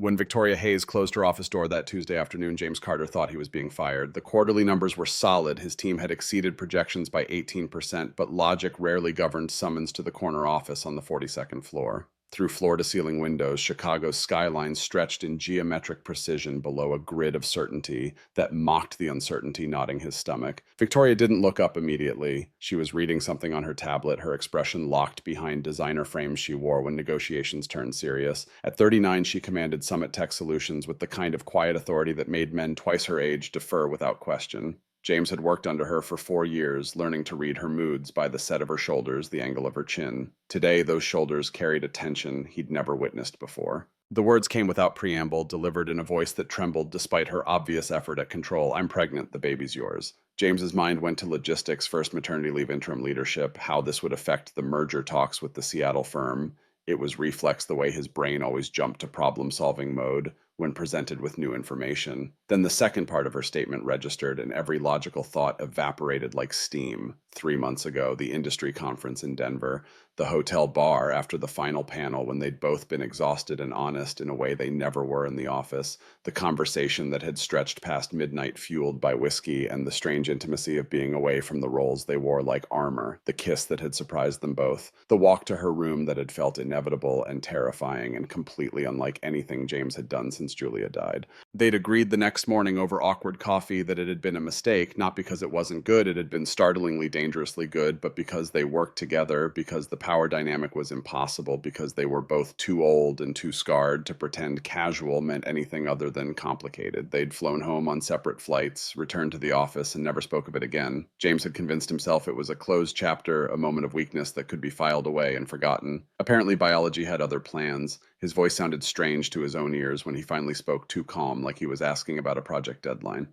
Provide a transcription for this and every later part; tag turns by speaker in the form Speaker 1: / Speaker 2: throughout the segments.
Speaker 1: When Victoria Hayes closed her office door that Tuesday afternoon, James Carter thought he was being fired. The quarterly numbers were solid. His team had exceeded projections by 18%, but logic rarely governed summons to the corner office on the 42nd floor. Through floor-to-ceiling windows, Chicago's skyline stretched in geometric precision below a grid of certainty that mocked the uncertainty knotting his stomach. Victoria didn't look up immediately. She was reading something on her tablet, her expression locked behind designer frames she wore when negotiations turned serious. At 39, she commanded Summit Tech Solutions with the kind of quiet authority that made men twice her age defer without question. James had worked under her for 4 years, learning to read her moods by the set of her shoulders, the angle of her chin. Today, those shoulders carried a tension he'd never witnessed before. The words came without preamble, delivered in a voice that trembled despite her obvious effort at control. "I'm pregnant, the baby's yours." James's mind went to logistics, first maternity leave interim leadership, how this would affect the merger talks with the Seattle firm. It was reflex the way his brain always jumped to problem-solving mode when presented with new information. Then the second part of her statement registered, and every logical thought evaporated like steam. 3 months ago, the industry conference in Denver, the hotel bar after the final panel when they'd both been exhausted and honest in a way they never were in the office, the conversation that had stretched past midnight fueled by whiskey, and the strange intimacy of being away from the roles they wore like armor, the kiss that had surprised them both, the walk to her room that had felt inevitable and terrifying and completely unlike anything James had done since Julia died. They'd agreed the next morning over awkward coffee that it had been a mistake, not because it wasn't good, it had been startlingly dangerously good, but because they worked together, because the power dynamic was impossible, because they were both too old and too scarred to pretend casual meant anything other than complicated. They'd flown home on separate flights, returned to the office, and never spoke of it again. James had convinced himself it was a closed chapter, a moment of weakness that could be filed away and forgotten. Apparently, biology had other plans. His voice sounded strange to his own ears when he finally spoke, too calm, like he was asking about a project deadline.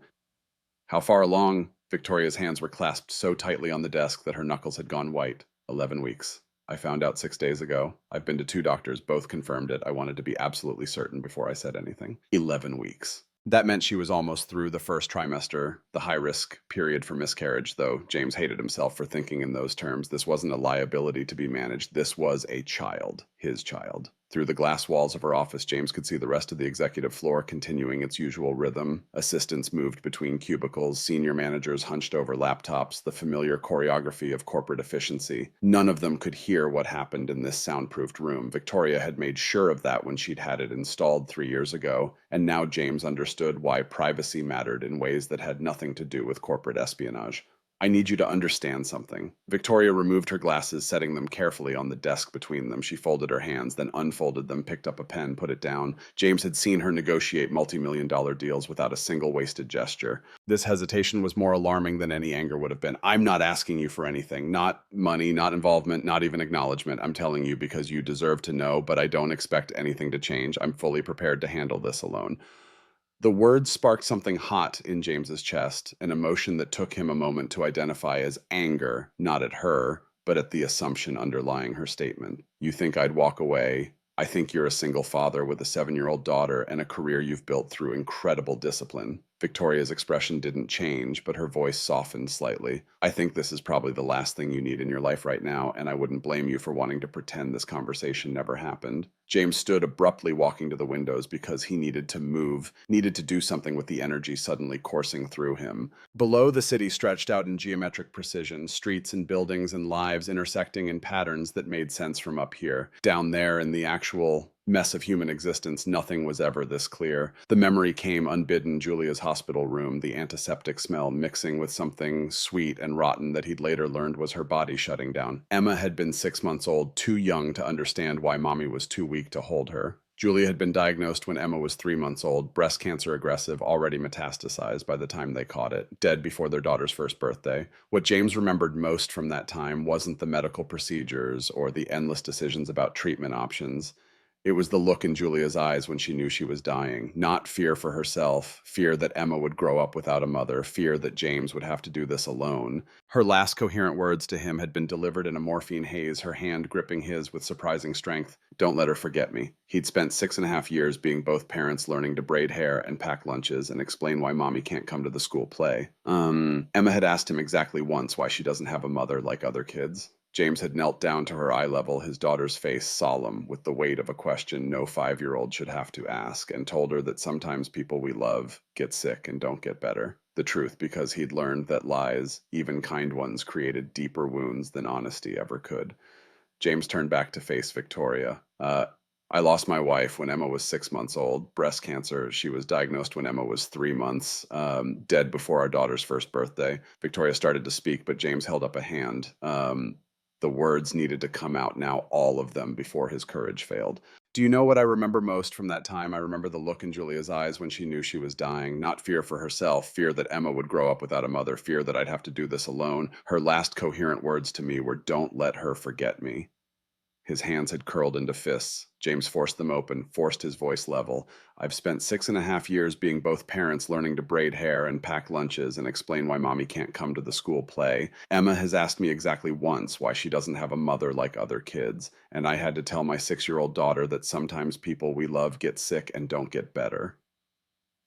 Speaker 1: "How far along?" Victoria's hands were clasped so tightly on the desk that her knuckles had gone white. 11 weeks. I found out 6 days ago. I've been to 2 doctors, both confirmed it. I wanted to be absolutely certain before I said anything. 11 weeks. That meant she was almost through the first trimester, the high-risk period for miscarriage, though James hated himself for thinking in those terms. This wasn't a liability to be managed. This was a child, his child. Through the glass walls of her office, James could see the rest of the executive floor continuing its usual rhythm. Assistants moved between cubicles, senior managers hunched over laptops, the familiar choreography of corporate efficiency. None of them could hear what happened in this soundproofed room. Victoria had made sure of that when she'd had it installed 3 years ago, and now James understood why privacy mattered in ways that had nothing to do with corporate espionage. "I need you to understand something." Victoria removed her glasses, setting them carefully on the desk between them. She folded her hands, then unfolded them, picked up a pen, put it down. James had seen her negotiate multi-million-dollar deals without a single wasted gesture. This hesitation was more alarming than any anger would have been. "I'm not asking you for anything. Not money, not involvement, not even acknowledgement. I'm telling you because you deserve to know, but I don't expect anything to change. I'm fully prepared to handle this alone." The words sparked something hot in James's chest, an emotion that took him a moment to identify as anger, not at her, but at the assumption underlying her statement. "You think I'd walk away? I think you're a single father with a 7-year-old daughter and a career you've built through incredible discipline." Victoria's expression didn't change, but her voice softened slightly. "I think this is probably the last thing you need in your life right now, and I wouldn't blame you for wanting to pretend this conversation never happened." James stood abruptly, walking to the windows because he needed to move, needed to do something with the energy suddenly coursing through him. Below, the city stretched out in geometric precision, streets and buildings and lives intersecting in patterns that made sense from up here. Down there, in the actual mess of human existence, nothing was ever this clear. The memory came unbidden: Julia's hospital room, the antiseptic smell mixing with something sweet and rotten that he'd later learned was her body shutting down. Emma had been 6 months old, too young to understand why mommy was too weak to hold her. Julia had been diagnosed when Emma was 3 months old, breast cancer aggressive, already metastasized by the time they caught it, dead before their daughter's first birthday. What James remembered most from that time wasn't the medical procedures or the endless decisions about treatment options. It was the look in Julia's eyes when she knew she was dying. Not fear for herself, fear that Emma would grow up without a mother, fear that James would have to do this alone. Her last coherent words to him had been delivered in a morphine haze, her hand gripping his with surprising strength. "Don't let her forget me." He'd spent 6.5 years being both parents, learning to braid hair and pack lunches and explain why mommy can't come to the school play. Emma had asked him exactly once why she doesn't have a mother like other kids. James had knelt down to her eye level, his daughter's face solemn with the weight of a question no 5-year-old should have to ask, and told her that sometimes people we love get sick and don't get better. The truth, because he'd learned that lies, even kind ones, created deeper wounds than honesty ever could. James turned back to face Victoria. I lost my wife when Emma was 6 months old, breast cancer. She was diagnosed when Emma was 3 months, dead before our daughter's first birthday. Victoria started to speak, but James held up a hand. The words needed to come out now, all of them, before his courage failed. Do you know what I remember most from that time? I remember the look in Julia's eyes when she knew she was dying. Not fear for herself, fear that Emma would grow up without a mother, fear that I'd have to do this alone. Her last coherent words to me were, "Don't let her forget me." His hands had curled into fists. James forced them open, forced his voice level. "I've spent 6.5 years being both parents, learning to braid hair and pack lunches and explain why mommy can't come to the school play. Emma has asked me exactly once why she doesn't have a mother like other kids, and I had to tell my 6-year-old daughter that sometimes people we love get sick and don't get better."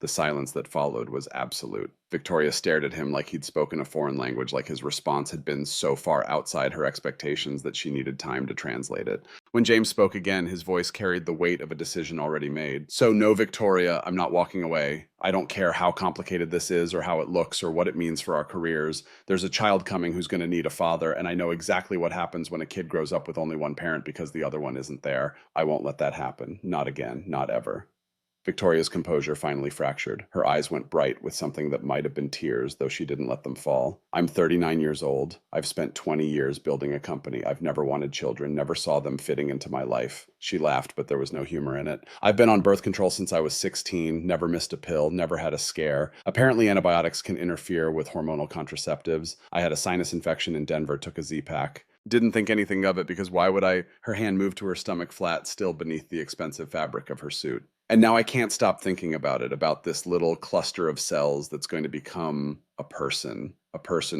Speaker 1: The silence that followed was absolute. Victoria stared at him like he'd spoken a foreign language, like his response had been so far outside her expectations that she needed time to translate it. When James spoke again, his voice carried the weight of a decision already made. "So, no, Victoria, I'm not walking away. I don't care how complicated this is or how it looks or what it means for our careers. There's a child coming who's going to need a father, and I know exactly what happens when a kid grows up with only one parent because the other one isn't there. I won't let that happen. Not again. Not ever." Victoria's composure finally fractured. Her eyes went bright with something that might have been tears, though she didn't let them fall. "I'm 39 years old. I've spent 20 years building a company. I've never wanted children, never saw them fitting into my life." She laughed, but there was no humor in it. "I've been on birth control since I was 16, never missed a pill, never had a scare. Apparently antibiotics can interfere with hormonal contraceptives. I had a sinus infection in Denver, took a Z-Pack. Didn't think anything of it because why would I?" Her hand moved to her stomach flat, still beneath the expensive fabric of her suit. "And now I can't stop thinking about it, about this little cluster of cells that's going to become a person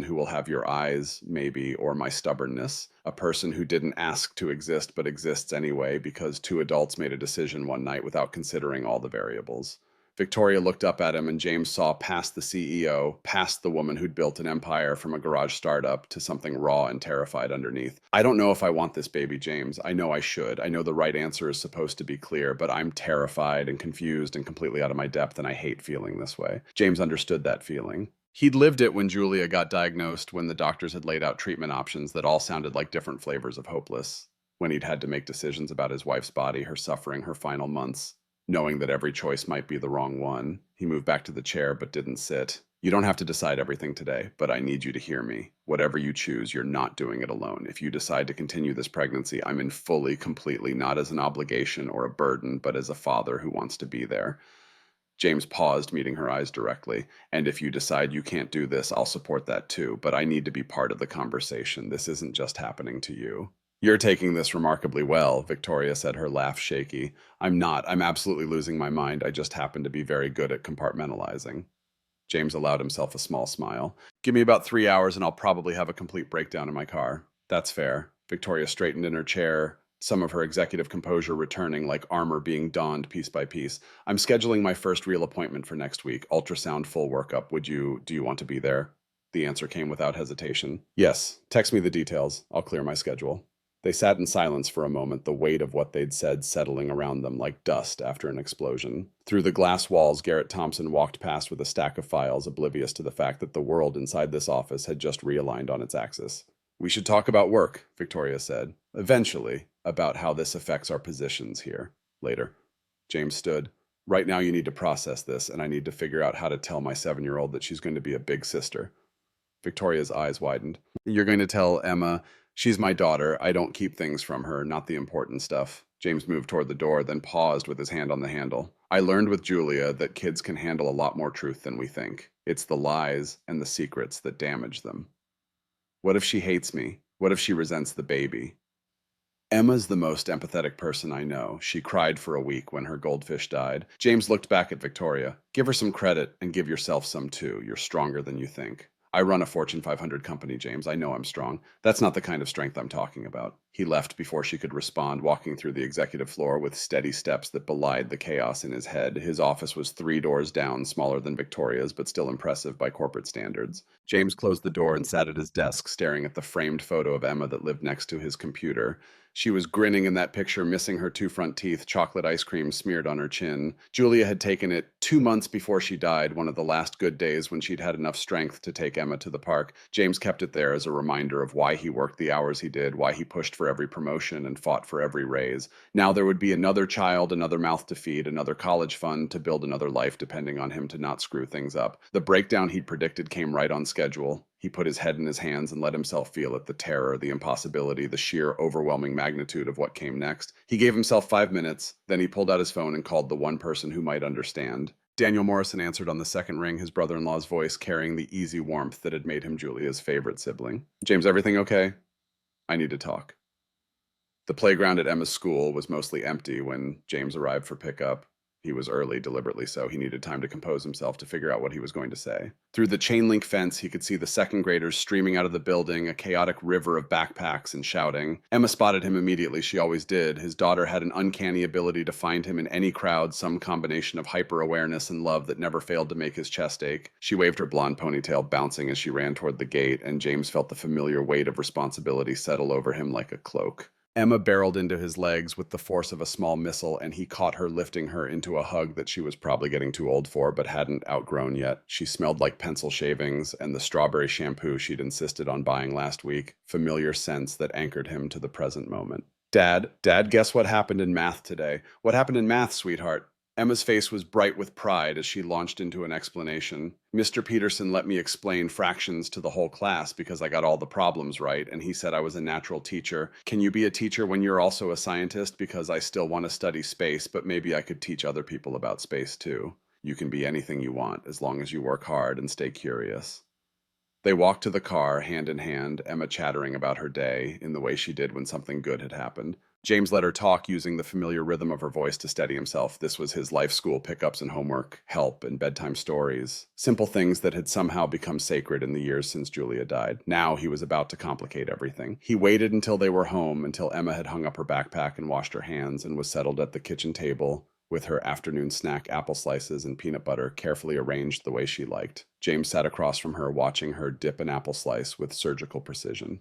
Speaker 1: who will have your eyes, maybe, or my stubbornness, a person who didn't ask to exist but exists anyway because two adults made a decision one night without considering all the variables." Victoria looked up at him, and James saw past the CEO, past the woman who'd built an empire from a garage startup to something raw and terrified underneath. "I don't know if I want this baby, James. I know I should. I know the right answer is supposed to be clear, but I'm terrified and confused and completely out of my depth, and I hate feeling this way." James understood that feeling. He'd lived it when Julia got diagnosed, when the doctors had laid out treatment options that all sounded like different flavors of hopeless, when he'd had to make decisions about his wife's body, her suffering, her final months. Knowing that every choice might be the wrong one, he moved back to the chair but didn't sit. "You don't have to decide everything today, but I need you to hear me. Whatever you choose, you're not doing it alone. If you decide to continue this pregnancy, I'm in fully, completely, not as an obligation or a burden, but as a father who wants to be there." James paused, meeting her eyes directly. "And if you decide you can't do this, I'll support that too, but I need to be part of the conversation. This isn't just happening to you." "You're taking this remarkably well," Victoria said, her laugh shaky. "I'm not. I'm absolutely losing my mind. I just happen to be very good at compartmentalizing." James allowed himself a small smile. "Give me about 3 hours and I'll probably have a complete breakdown in my car." "That's fair." Victoria straightened in her chair, some of her executive composure returning, like armor being donned piece by piece. "I'm scheduling my first real appointment for next week. Ultrasound, full workup. Do you want to be there?" The answer came without hesitation. "Yes. Text me the details. I'll clear my schedule." They sat in silence for a moment, the weight of what they'd said settling around them like dust after an explosion. Through the glass walls, Garrett Thompson walked past with a stack of files, oblivious to the fact that the world inside this office had just realigned on its axis. "We should talk about work," Victoria said. "Eventually, about how this affects our positions here. Later." James stood. "Right now you need to process this, and I need to figure out how to tell my 7-year-old that she's going to be a big sister." Victoria's eyes widened. "You're going to tell Emma, she's my daughter. I don't keep things from her, not the important stuff." James moved toward the door, then paused with his hand on the handle. "I learned with Julia that kids can handle a lot more truth than we think. It's the lies and the secrets that damage them. What if she hates me? What if she resents the baby? Emma's the most empathetic person I know. She cried for a week when her goldfish died." James looked back at Victoria. "Give her some credit and give yourself some too. You're stronger than you think." I run a Fortune 500 company, James. I know I'm strong. That's not the kind of strength I'm talking about. He left before she could respond, walking through the executive floor with steady steps that belied the chaos in his head. His office was 3 doors down, smaller than Victoria's, but still impressive by corporate standards. James closed the door and sat at his desk, staring at the framed photo of Emma that lived next to his computer. She was grinning in that picture, missing her 2 front teeth, chocolate ice cream smeared on her chin. Julia had taken it 2 months before she died, one of the last good days when she'd had enough strength to take Emma to the park. James kept it there as a reminder of why he worked the hours he did, why he pushed for every promotion and fought for every raise. Now there would be another child, another mouth to feed, another college fund to build another life depending on him to not screw things up. The breakdown he'd predicted came right on schedule. He put his head in his hands and let himself feel it, the terror, the impossibility, the sheer overwhelming magnitude of what came next. He gave himself 5 minutes, then he pulled out his phone and called the one person who might understand. Daniel Morrison answered on the second ring, his brother-in-law's voice carrying the easy warmth that had made him Julia's favorite sibling. James, everything okay? I need to talk. The playground at Emma's school was mostly empty when James arrived for pickup. He was early, deliberately so. He needed time to compose himself to figure out what he was going to say. Through the chain link fence, he could see the second graders streaming out of the building, a chaotic river of backpacks and shouting. Emma spotted him immediately. She always did. His daughter had an uncanny ability to find him in any crowd, some combination of hyper-awareness and love that never failed to make his chest ache. She waved her blonde ponytail, bouncing as she ran toward the gate, and James felt the familiar weight of responsibility settle over him like a cloak. Emma barreled into his legs with the force of a small missile, and he caught her, lifting her into a hug that she was probably getting too old for, but hadn't outgrown yet. She smelled like pencil shavings and the strawberry shampoo she'd insisted on buying last week, familiar scents that anchored him to the present moment. Dad, guess what happened in math today? What happened in math, sweetheart? Emma's face was bright with pride as she launched into an explanation. Mr. Peterson let me explain fractions to the whole class because I got all the problems right, and he said I was a natural teacher. Can you be a teacher when you're also a scientist? Because I still want to study space, but maybe I could teach other people about space too. You can be anything you want as long as you work hard and stay curious. They walked to the car, hand in hand, Emma chattering about her day in the way she did when something good had happened. James let her talk, using the familiar rhythm of her voice to steady himself. This was his life school pickups and homework, help, and bedtime stories. Simple things that had somehow become sacred in the years since Julia died. Now he was about to complicate everything. He waited until they were home, until Emma had hung up her backpack and washed her hands and was settled at the kitchen table, with her afternoon snack, apple slices and peanut butter, carefully arranged the way she liked. James sat across from her, watching her dip an apple slice with surgical precision.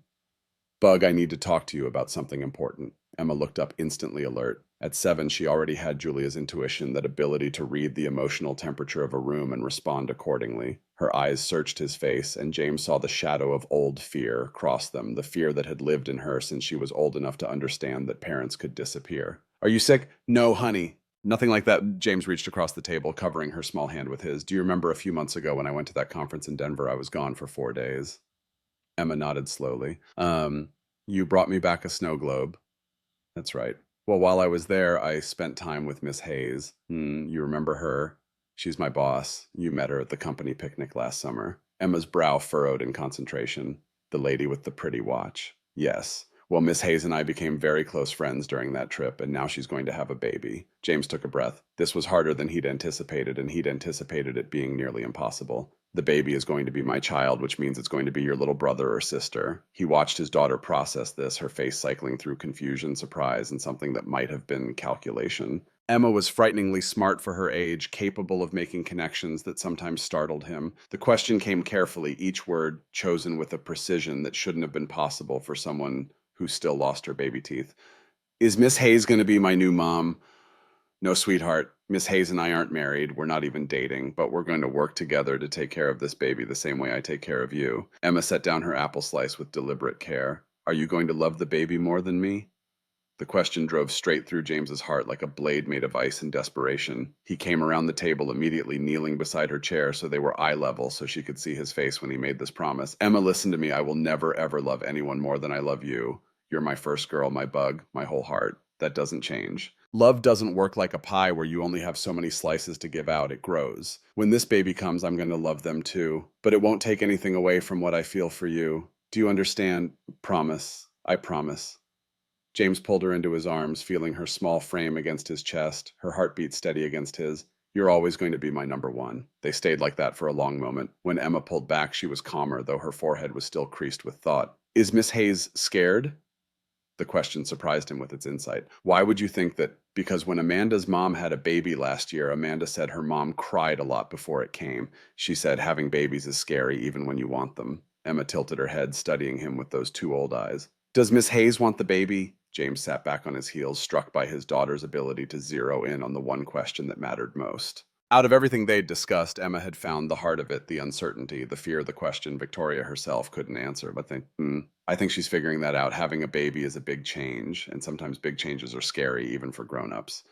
Speaker 1: Bug, I need to talk to you about something important. Emma looked up, instantly alert. At 7, she already had Julia's intuition, that ability to read the emotional temperature of a room and respond accordingly. Her eyes searched his face, and James saw the shadow of old fear cross them, the fear that had lived in her since she was old enough to understand that parents could disappear. Are you sick? No, honey. Nothing like that. James reached across the table, covering her small hand with his. Do you remember a few months ago when I went to that conference in Denver? I was gone for 4 days. Emma nodded slowly. You brought me back a snow globe. That's right. Well, while I was there, I spent time with Miss Hayes. You remember her? She's my boss. You met her at the company picnic last summer. Emma's brow furrowed in concentration. The lady with the pretty watch. Yes. Well, Miss Hayes and I became very close friends during that trip, and now she's going to have a baby. James took a breath. This was harder than he'd anticipated, and he'd anticipated it being nearly impossible. The baby is going to be my child, which means it's going to be your little brother or sister. He watched his daughter process this, her face cycling through confusion, surprise, and something that might have been calculation. Emma was frighteningly smart for her age, capable of making connections that sometimes startled him. The question came carefully, each word chosen with a precision that shouldn't have been possible for someone who still lost her baby teeth. Is Miss Hayes going to be my new mom? No, sweetheart. Miss Hayes and I aren't married. We're not even dating, but we're going to work together to take care of this baby the same way I take care of you. Emma set down her apple slice with deliberate care. Are you going to love the baby more than me? The question drove straight through James's heart like a blade made of ice in desperation. He came around the table, immediately kneeling beside her chair so they were eye level so she could see his face when he made this promise. Emma, listen to me. I will never, ever love anyone more than I love you. You're my first girl, my bug, my whole heart. That doesn't change. Love doesn't work like a pie where you only have so many slices to give out. It grows. When this baby comes, I'm going to love them too. But it won't take anything away from what I feel for you. Do you understand? Promise. I promise. James pulled her into his arms, feeling her small frame against his chest, her heartbeat steady against his. You're always going to be my number one. They stayed like that for a long moment. When Emma pulled back, she was calmer, though her forehead was still creased with thought. Is Miss Hayes scared? The question surprised him with its insight. Why would you think that? Because when Amanda's mom had a baby last year, Amanda said her mom cried a lot before it came. She said having babies is scary even when you want them. Emma tilted her head, studying him with those two old eyes. Does Miss Hayes want the baby? James sat back on his heels, struck by his daughter's ability to zero in on the one question that mattered most. Out of everything they'd discussed, Emma had found the heart of it, the uncertainty, the fear, the question Victoria herself couldn't answer. But I think she's figuring that out. Having a baby is a big change, and sometimes big changes are scary, even for grown-ups.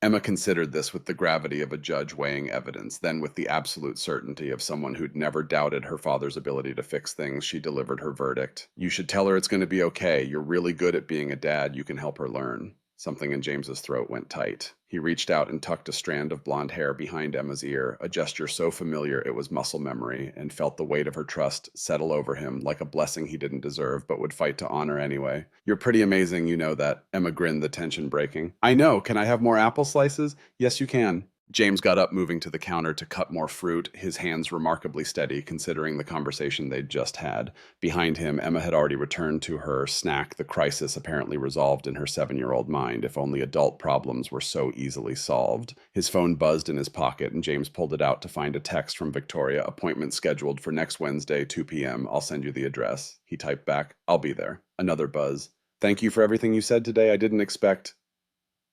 Speaker 1: Emma considered this with the gravity of a judge weighing evidence, then with the absolute certainty of someone who'd never doubted her father's ability to fix things, she delivered her verdict. You should tell her it's going to be okay. You're really good at being a dad. You can help her learn. Something in James's throat went tight. He reached out and tucked a strand of blonde hair behind Emma's ear, a gesture so familiar it was muscle memory, and felt the weight of her trust settle over him like a blessing he didn't deserve but would fight to honor anyway. You're pretty amazing, you know that. Emma grinned, the tension breaking. I know. Can I have more apple slices? Yes, you can. James got up, moving to the counter to cut more fruit, his hands remarkably steady considering the conversation they'd just had. Behind him, Emma had already returned to her snack, the crisis apparently resolved in her 7-year-old mind, if only adult problems were so easily solved. His phone buzzed in his pocket, and James pulled it out to find a text from Victoria, appointment scheduled for next Wednesday, 2 p.m. I'll send you the address. He typed back, I'll be there. Another buzz. Thank you for everything you said today. I didn't expect...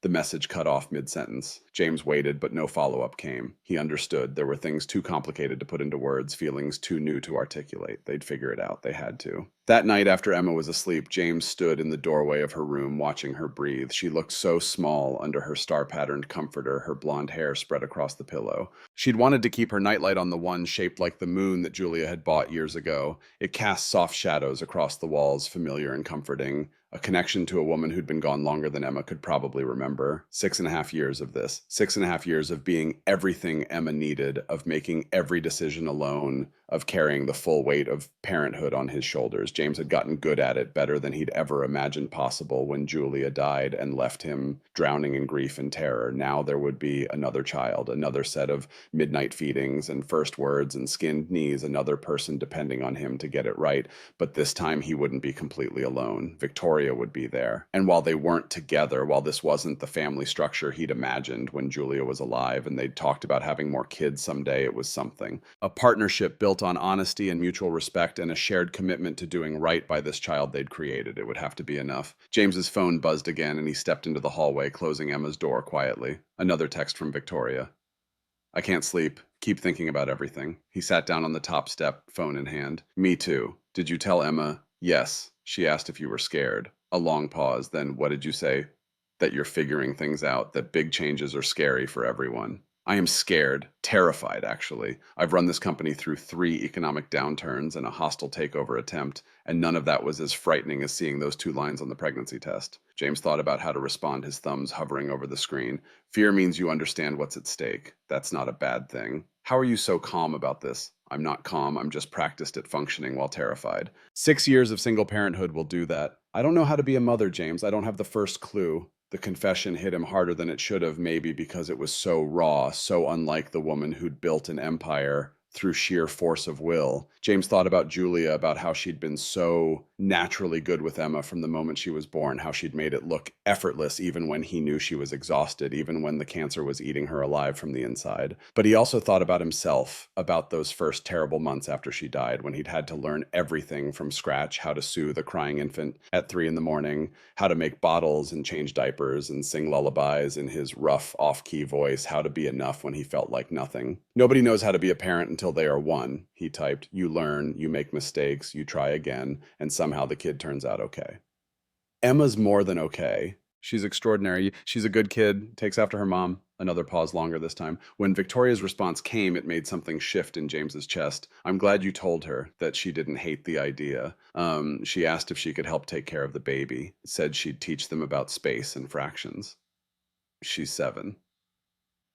Speaker 1: The message cut off mid-sentence. James waited, but no follow-up came. He understood. There were things too complicated to put into words, feelings too new to articulate. They'd figure it out. They had to. That night, after Emma was asleep, James stood in the doorway of her room, watching her breathe. She looked so small under her star-patterned comforter, her blonde hair spread across the pillow. She'd wanted to keep her nightlight on the one shaped like the moon that Julia had bought years ago. It cast soft shadows across the walls, familiar and comforting. A connection to a woman who'd been gone longer than Emma could probably remember. 6.5 years of this. 6.5 years of being everything Emma needed, of making every decision alone, of carrying the full weight of parenthood on his shoulders. James had gotten good at it, better than he'd ever imagined possible when Julia died and left him drowning in grief and terror. Now there would be another child, another set of midnight feedings and first words and skinned knees, another person depending on him to get it right. But this time he wouldn't be completely alone. Victoria would be there. And while they weren't together, while this wasn't the family structure he'd imagined when Julia was alive and they'd talked about having more kids someday, it was something. A partnership built on honesty and mutual respect and a shared commitment to doing right by this child they'd created. It would have to be enough. James's phone buzzed again and he stepped into the hallway, closing Emma's door quietly. Another text from Victoria. I can't sleep. Keep thinking about everything. He sat down on the top step, phone in hand. Me too. Did you tell Emma? Yes. She asked if you were scared. A long pause. Then what did you say? That you're figuring things out, that big changes are scary for everyone. I am scared, terrified, actually. I've run this company through 3 economic downturns and a hostile takeover attempt, and none of that was as frightening as seeing those 2 lines on the pregnancy test. James thought about how to respond, his thumbs hovering over the screen. Fear means you understand what's at stake. That's not a bad thing. How are you so calm about this? I'm not calm, I'm just practiced at functioning while terrified. 6 years of single parenthood will do that. I don't know how to be a mother, James. I don't have the first clue. The confession hit him harder than it should have, maybe because it was so raw, so unlike the woman who'd built an empire through sheer force of will. James thought about Julia, about how she'd been so naturally good with Emma from the moment she was born, how she'd made it look effortless even when he knew she was exhausted, even when the cancer was eating her alive from the inside. But he also thought about himself, about those first terrible months after she died, when he'd had to learn everything from scratch, how to soothe a crying infant at 3 a.m, how to make bottles and change diapers and sing lullabies in his rough, off-key voice, how to be enough when he felt like nothing. Nobody knows how to be a parent until they are one, he typed. You learn, you make mistakes, you try again, and somehow the kid turns out okay. Emma's more than okay. She's extraordinary. She's a good kid, takes after her mom. Another pause longer this time. When Victoria's response came, it made something shift in James's chest. I'm glad you told her that she didn't hate the idea. She asked if she could help take care of the baby. Said she'd teach them about space and fractions. She's 7.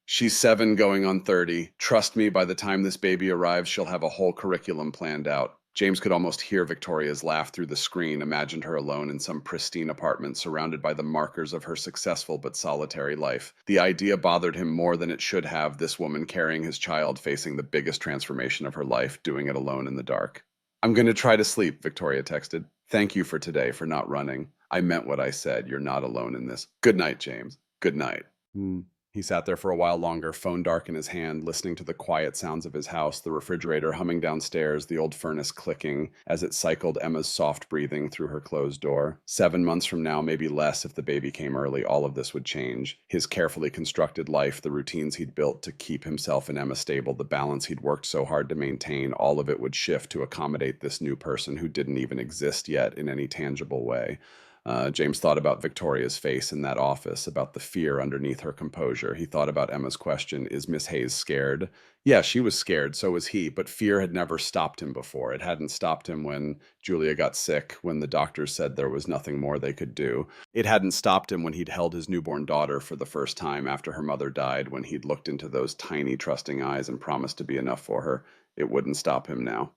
Speaker 1: She's 7 going on 30. Trust me, by the time this baby arrives, she'll have a whole curriculum planned out. James could almost hear Victoria's laugh through the screen, imagined her alone in some pristine apartment surrounded by the markers of her successful but solitary life. The idea bothered him more than it should have, this woman carrying his child, facing the biggest transformation of her life, doing it alone in the dark. I'm going to try to sleep, Victoria texted. Thank you for today, for not running. I meant what I said. You're not alone in this. Good night, James. Good night. He sat there for a while longer, phone dark in his hand, listening to the quiet sounds of his house, the refrigerator humming downstairs, the old furnace clicking as it cycled Emma's soft breathing through her closed door. 7 months from now, maybe less if the baby came early, all of this would change. His carefully constructed life, the routines he'd built to keep himself and Emma stable, the balance he'd worked so hard to maintain, all of it would shift to accommodate this new person who didn't even exist yet in any tangible way. James thought about Victoria's face in that office, about the fear underneath her composure. He thought about Emma's question, is Miss Hayes scared? Yeah, she was scared, so was he, but fear had never stopped him before. It hadn't stopped him when Julia got sick, when the doctors said there was nothing more they could do. It hadn't stopped him when he'd held his newborn daughter for the first time after her mother died, when he'd looked into those tiny, trusting eyes and promised to be enough for her. It wouldn't stop him now.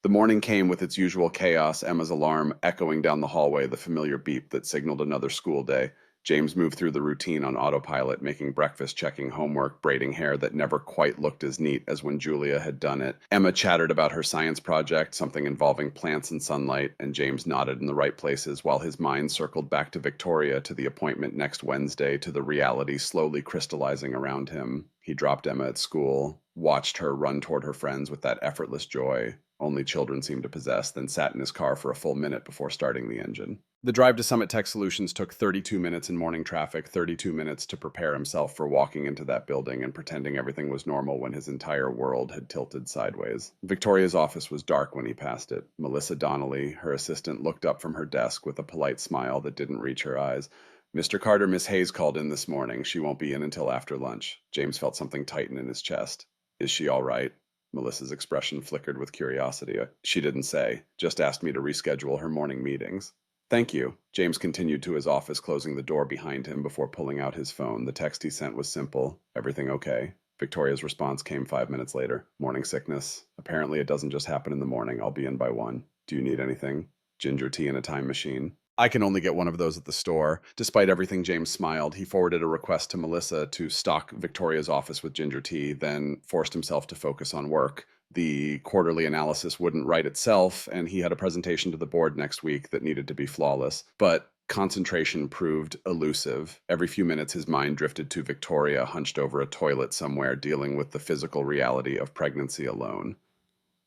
Speaker 1: The morning came with its usual chaos, Emma's alarm echoing down the hallway, the familiar beep that signaled another school day. James moved through the routine on autopilot, making breakfast, checking homework, braiding hair that never quite looked as neat as when Julia had done it. Emma chattered about her science project, something involving plants and sunlight, and James nodded in the right places while his mind circled back to Victoria, to the appointment next Wednesday, to the reality slowly crystallizing around him. He dropped Emma at school, watched her run toward her friends with that effortless joy only children seem to possess, then sat in his car for a full minute before starting the engine. The drive to Summit Tech Solutions took 32 minutes in morning traffic, 32 minutes to prepare himself for walking into that building and pretending everything was normal when his entire world had tilted sideways. Victoria's office was dark when he passed it. Melissa Donnelly, her assistant, looked up from her desk with a polite smile that didn't reach her eyes. Mr. Carter, Miss Hayes called in this morning. She won't be in until after lunch. James felt something tighten in his chest. Is she all right? Melissa's expression flickered with curiosity. She didn't say, just asked me to reschedule her morning meetings. Thank you. James continued to his office, closing the door behind him before pulling out his phone. The text he sent was simple. Everything okay? Victoria's response came 5 minutes later. Morning sickness. Apparently it doesn't just happen in the morning. I'll be in by 1. Do you need anything? Ginger tea and a time machine. I can only get one of those at the store. Despite everything, James smiled. He forwarded a request to Melissa to stock Victoria's office with ginger tea, then forced himself to focus on work. The quarterly analysis wouldn't write itself, and he had a presentation to the board next week that needed to be flawless. But concentration proved elusive. Every few minutes, his mind drifted to Victoria, hunched over a toilet somewhere, dealing with the physical reality of pregnancy alone.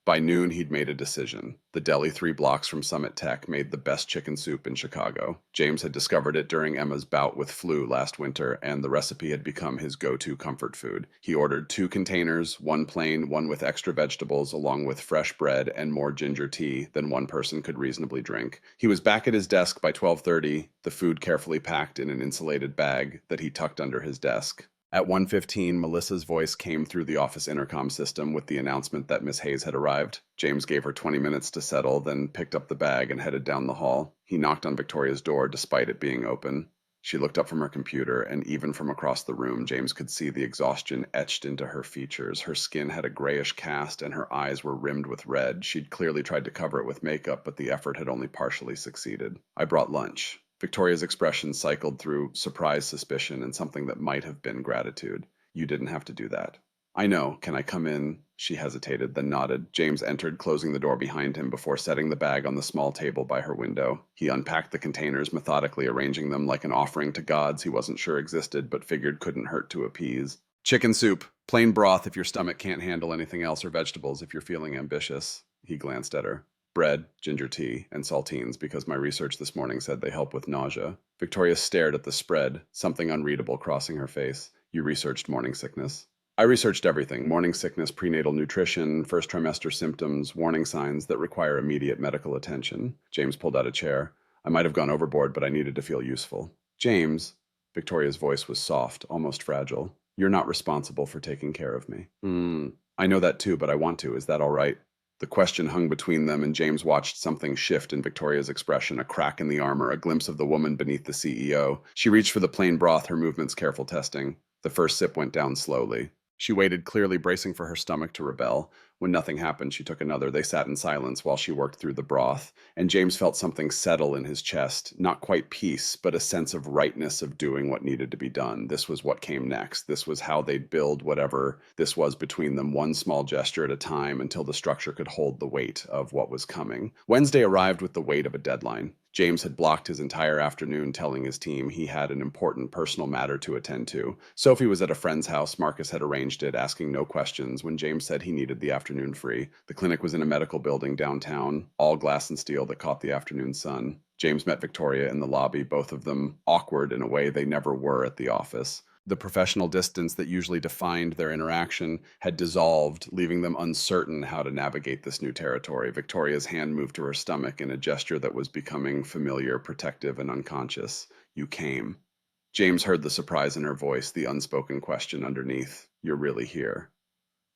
Speaker 1: By noon, he'd made a decision. The deli 3 blocks from Summit Tech made the best chicken soup in Chicago. James had discovered it during Emma's bout with flu last winter, and the recipe had become his go-to comfort food. He ordered 2 containers, one plain, one with extra vegetables, along with fresh bread and more ginger tea than one person could reasonably drink. He was back at his desk by 12:30, the food carefully packed in an insulated bag that he tucked under his desk. At 1:15, Melissa's voice came through the office intercom system with the announcement that Miss Hayes had arrived. James gave her 20 minutes to settle, then picked up the bag and headed down the hall. He knocked on Victoria's door despite it being open. She looked up from her computer, and even from across the room, James could see the exhaustion etched into her features. Her skin had a grayish cast, and her eyes were rimmed with red. She'd clearly tried to cover it with makeup, but the effort had only partially succeeded. I brought lunch. Victoria's expression cycled through surprise, suspicion, and something that might have been gratitude. You didn't have to do that. I know. Can I come in? She hesitated, then nodded. James entered, closing the door behind him before setting the bag on the small table by her window. He unpacked the containers, methodically arranging them like an offering to gods he wasn't sure existed, but figured couldn't hurt to appease. Chicken soup. Plain broth if your stomach can't handle anything else, or vegetables if you're feeling ambitious. He glanced at her. Bread, ginger tea, and saltines, because my research this morning said they help with nausea. Victoria stared at the spread, something unreadable crossing her face. You researched morning sickness? I researched everything. Morning sickness, prenatal nutrition, first trimester symptoms, warning signs that require immediate medical attention. James pulled out a chair. I might have gone overboard, but I needed to feel useful. James, Victoria's voice was soft, almost fragile. You're not responsible for taking care of me. I know that too, but I want to. Is that all right? The question hung between them, and James watched something shift in Victoria's expression, a crack in the armor, a glimpse of the woman beneath the CEO. She reached for the plain broth, her movements careful testing. The first sip went down slowly. She waited, clearly bracing for her stomach to rebel. When nothing happened, she took another. They sat in silence while she worked through the broth, and James felt something settle in his chest. Not quite peace, but a sense of rightness of doing what needed to be done. This was what came next. This was how they'd build whatever this was between them, one small gesture at a time, until the structure could hold the weight of what was coming. Wednesday arrived with the weight of a deadline. James had blocked his entire afternoon telling his team he had an important personal matter to attend to. Sophie was at a friend's house. Marcus had arranged it, asking no questions when James said he needed the afternoon free. The clinic was in a medical building downtown, all glass and steel that caught the afternoon sun. James met Victoria in the lobby, both of them awkward in a way they never were at the office. The professional distance that usually defined their interaction had dissolved, leaving them uncertain how to navigate this new territory. Victoria's hand moved to her stomach in a gesture that was becoming familiar, protective, and unconscious. You came. James heard the surprise in her voice, the unspoken question underneath. You're really here.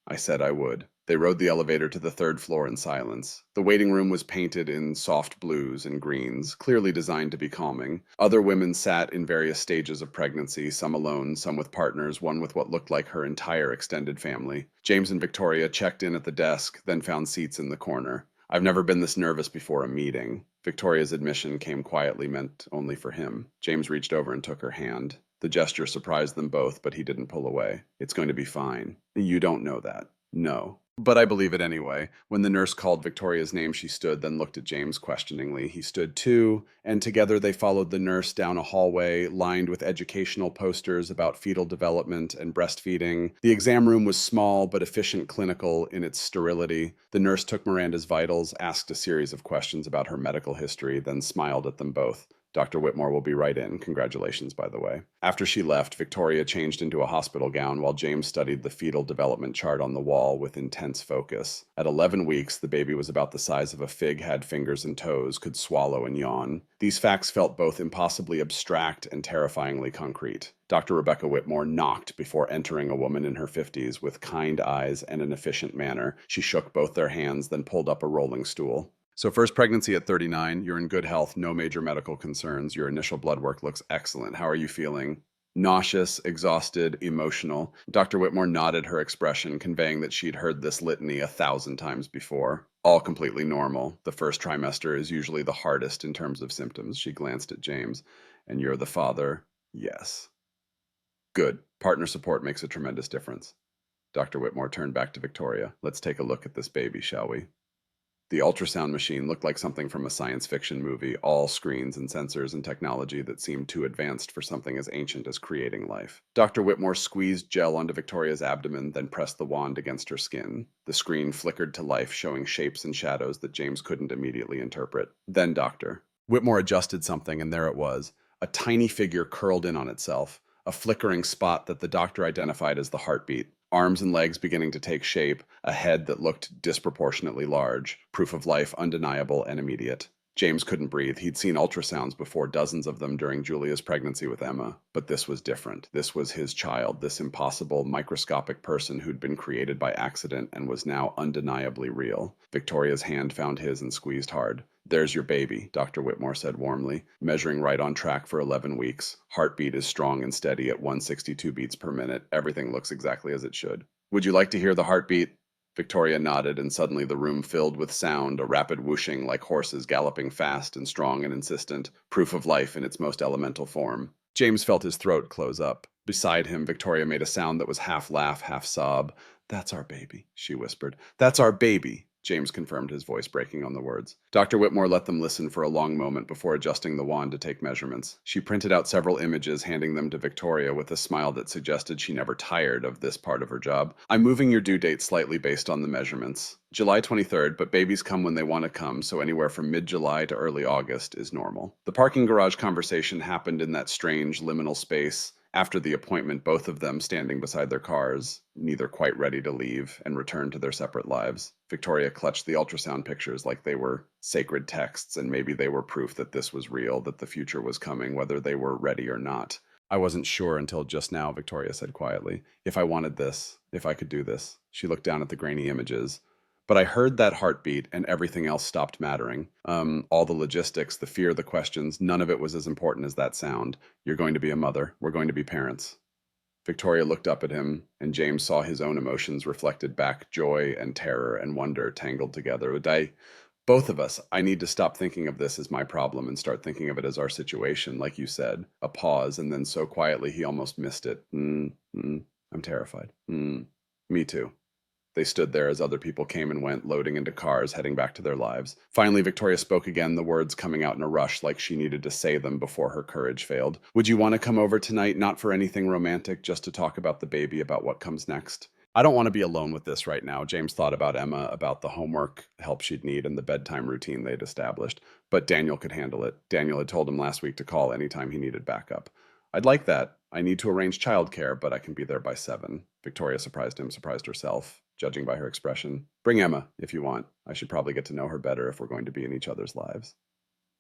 Speaker 1: I said I would. They rode the elevator to the third floor in silence. The waiting room was painted in soft blues and greens, clearly designed to be calming. Other women sat in various stages of pregnancy, some alone, some with partners, one with what looked like her entire extended family. James and Victoria checked in at the desk, then found seats in the corner. I've never been this nervous before a meeting. Victoria's admission came quietly, meant only for him. James reached over and took her hand. The gesture surprised them both, but he didn't pull away. It's going to be fine. You don't know that. No. But I believe it anyway. When the nurse called Victoria's name, she stood, then looked at James questioningly. He stood too, and together they followed the nurse down a hallway lined with educational posters about fetal development and breastfeeding. The exam room was small but efficient, clinical in its sterility. The nurse took Miranda's vitals, asked a series of questions about her medical history, then smiled at them both. Dr. Whitmore will be right in. Congratulations, by the way. After she left, Victoria changed into a hospital gown while James studied the fetal development chart on the wall with intense focus. At 11 weeks, the baby was about the size of a fig, had fingers and toes, could swallow and yawn. These facts felt both impossibly abstract and terrifyingly concrete. Dr. Rebecca Whitmore knocked before entering a woman in her 50s with kind eyes and an efficient manner. She shook both their hands, then pulled up a rolling stool. So first pregnancy at 39, you're in good health, no major medical concerns. Your initial blood work looks excellent. How are you feeling? Nauseous, exhausted, emotional. Dr. Whitmore nodded her expression, conveying that she'd heard this litany 1,000 times before. All completely normal. The first trimester is usually the hardest in terms of symptoms. She glanced at James. And you're the father? Yes. Good. Partner support makes a tremendous difference. Dr. Whitmore turned back to Victoria. Let's take a look at this baby, shall we? The ultrasound machine looked like something from a science fiction movie, all screens and sensors and technology that seemed too advanced for something as ancient as creating life. Dr. Whitmore squeezed gel onto Victoria's abdomen, then pressed the wand against her skin. The screen flickered to life, showing shapes and shadows that James couldn't immediately interpret. Then Dr. Whitmore adjusted something, and there it was. A tiny figure curled in on itself, a flickering spot that the doctor identified as the heartbeat. Arms and legs beginning to take shape, a head that looked disproportionately large, proof of life undeniable and immediate. James couldn't breathe. He'd seen ultrasounds before, dozens of them during Julia's pregnancy with Emma. But this was different. This was his child, this impossible, microscopic person who'd been created by accident and was now undeniably real. Victoria's hand found his and squeezed hard. There's your baby, Dr. Whitmore said warmly, measuring right on track for 11 weeks. Heartbeat is strong and steady at 162 beats per minute. Everything looks exactly as it should. Would you like to hear the heartbeat? Victoria nodded, and suddenly the room filled with sound, a rapid whooshing like horses galloping fast and strong and insistent, proof of life in its most elemental form. James felt his throat close up. Beside him, Victoria made a sound that was half laugh, half sob. That's our baby, she whispered. That's our baby. James confirmed, his voice breaking on the words. Dr. Whitmore let them listen for a long moment before adjusting the wand to take measurements. She printed out several images, handing them to Victoria with a smile that suggested she never tired of this part of her job. I'm moving your due date slightly based on the measurements. July 23rd, but babies come when they want to come, so anywhere from mid-July to early August is normal. The parking garage conversation happened in that strange liminal space. After the appointment, both of them standing beside their cars, neither quite ready to leave and return to their separate lives. Victoria clutched the ultrasound pictures like they were sacred texts, and maybe they were proof that this was real, that the future was coming, whether they were ready or not. I wasn't sure until just now, Victoria said quietly. If I wanted this, if I could do this. She looked down at the grainy images. But I heard that heartbeat and everything else stopped mattering. All the logistics, the fear, the questions, none of it was as important as that sound. You're going to be a mother. We're going to be parents. Victoria looked up at him, and James saw his own emotions reflected back, joy and terror and wonder tangled together. Both of us, I need to stop thinking of this as my problem and start thinking of it as our situation, like you said. A pause, and then so quietly he almost missed it. I'm terrified. Me too. They stood there as other people came and went, loading into cars, heading back to their lives. Finally, Victoria spoke again, the words coming out in a rush like she needed to say them before her courage failed. Would you want to come over tonight, not for anything romantic, just to talk about the baby, about what comes next? I don't want to be alone with this right now. James thought about Emma, about the homework help she'd need, and the bedtime routine they'd established. But Daniel could handle it. Daniel had told him last week to call anytime he needed backup. I'd like that. I need to arrange childcare, but I can be there by 7. Victoria surprised him, surprised herself, judging by her expression. Bring Emma, if you want. I should probably get to know her better if we're going to be in each other's lives.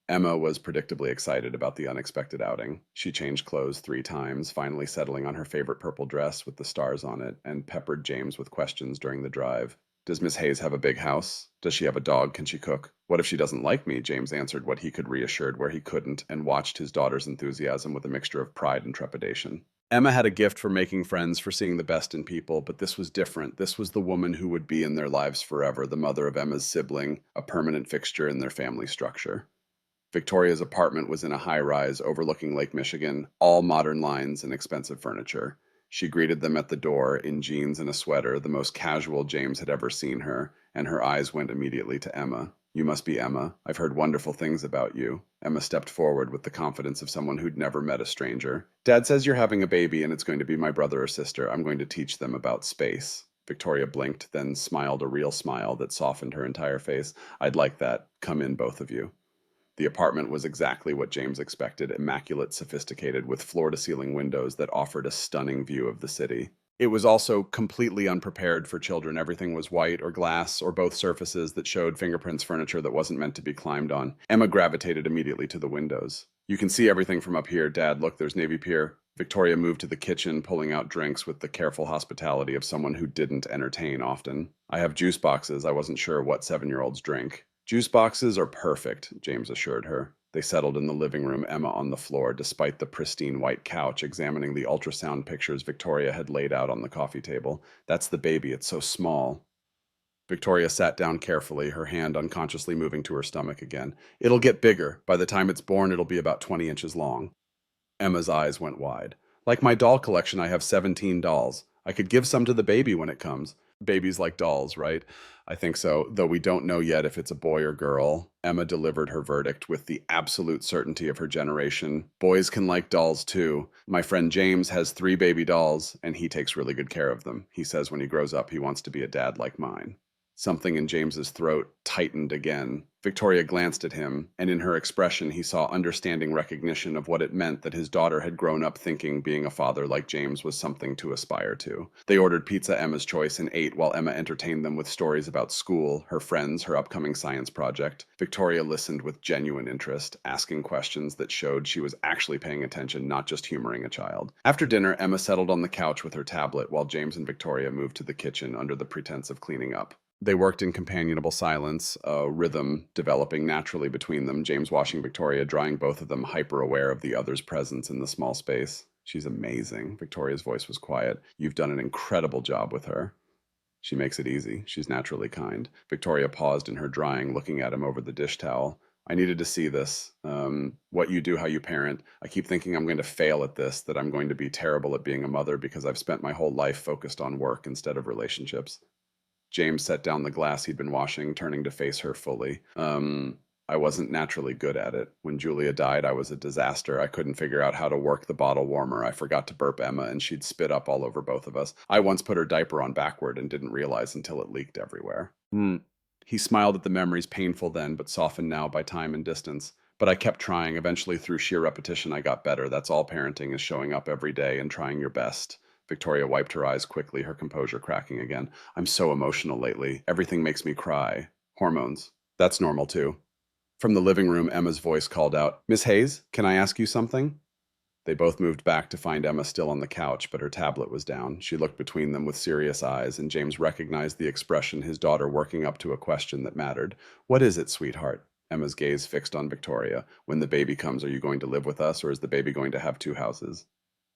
Speaker 1: Emma was predictably excited about the unexpected outing. She changed clothes 3 times, finally settling on her favorite purple dress with the stars on it, and peppered James with questions during the drive. Does Miss Hayes have a big house? Does she have a dog? Can she cook? What if she doesn't like me? James answered what he could reassured where he couldn't, and watched his daughter's enthusiasm with a mixture of pride and trepidation. Emma had a gift for making friends, for seeing the best in people, but this was different. This was the woman who would be in their lives forever, the mother of Emma's sibling, a permanent fixture in their family structure. Victoria's apartment was in a high rise overlooking Lake Michigan, all modern lines and expensive furniture. She greeted them at the door in jeans and a sweater, the most casual James had ever seen her, and her eyes went immediately to Emma. You must be Emma. I've heard wonderful things about you. Emma stepped forward with the confidence of someone who'd never met a stranger. Dad says you're having a baby and it's going to be my brother or sister. I'm going to teach them about space. Victoria blinked, then smiled a real smile that softened her entire face. I'd like that. Come in, both of you. The apartment was exactly what James expected, immaculate, sophisticated, with floor-to-ceiling windows that offered a stunning view of the city. It was also completely unprepared for children. Everything was white or glass or both surfaces that showed fingerprints, furniture that wasn't meant to be climbed on. Emma gravitated immediately to the windows. You can see everything from up here, Dad. Look, there's Navy Pier. Victoria moved to the kitchen, pulling out drinks with the careful hospitality of someone who didn't entertain often. I have juice boxes. I wasn't sure what 7-year-olds drink. Juice boxes are perfect, James assured her. They settled in the living room, Emma on the floor, despite the pristine white couch, examining the ultrasound pictures Victoria had laid out on the coffee table. That's the baby, it's so small. Victoria sat down carefully, her hand unconsciously moving to her stomach again. It'll get bigger. By the time it's born, it'll be about 20 inches long. Emma's eyes went wide. Like my doll collection, I have 17 dolls. I could give some to the baby when it comes. Babies like dolls, right? I think so, though we don't know yet if it's a boy or girl. Emma delivered her verdict with the absolute certainty of her generation. Boys can like dolls too. My friend James has 3 baby dolls, and he takes really good care of them. He says when he grows up, he wants to be a dad like mine. Something in James's throat tightened again. Victoria glanced at him, and in her expression he saw understanding recognition of what it meant that his daughter had grown up thinking being a father like James was something to aspire to. They ordered pizza Emma's choice and ate while Emma entertained them with stories about school, her friends, her upcoming science project. Victoria listened with genuine interest, asking questions that showed she was actually paying attention, not just humoring a child. After dinner, Emma settled on the couch with her tablet while James and Victoria moved to the kitchen under the pretense of cleaning up. They worked in companionable silence, a rhythm developing naturally between them, James washing Victoria, drying, both of them hyper-aware of the other's presence in the small space. She's amazing. Victoria's voice was quiet. You've done an incredible job with her. She makes it easy. She's naturally kind. Victoria paused in her drying, looking at him over the dish towel. I needed to see this. What you do, how you parent. I keep thinking I'm going to fail at this, that I'm going to be terrible at being a mother because I've spent my whole life focused on work instead of relationships. James set down the glass he'd been washing, turning to face her fully. I wasn't naturally good at it. When Julia died, I was a disaster. I couldn't figure out how to work the bottle warmer. I forgot to burp Emma, and she'd spit up all over both of us. I once put her diaper on backward and didn't realize until it leaked everywhere. He smiled at the memories, painful then, but softened now by time and distance. But I kept trying. Eventually, through sheer repetition, I got better. That's all parenting is, showing up every day and trying your best. Victoria wiped her eyes quickly, her composure cracking again. I'm so emotional lately. Everything makes me cry. Hormones. That's normal too. From the living room, Emma's voice called out, Miss Hayes, can I ask you something? They both moved back to find Emma still on the couch, but her tablet was down. She looked between them with serious eyes, and James recognized the expression, his daughter working up to a question that mattered. What is it, sweetheart? Emma's gaze fixed on Victoria. When the baby comes, are you going to live with us, or is the baby going to have 2 houses?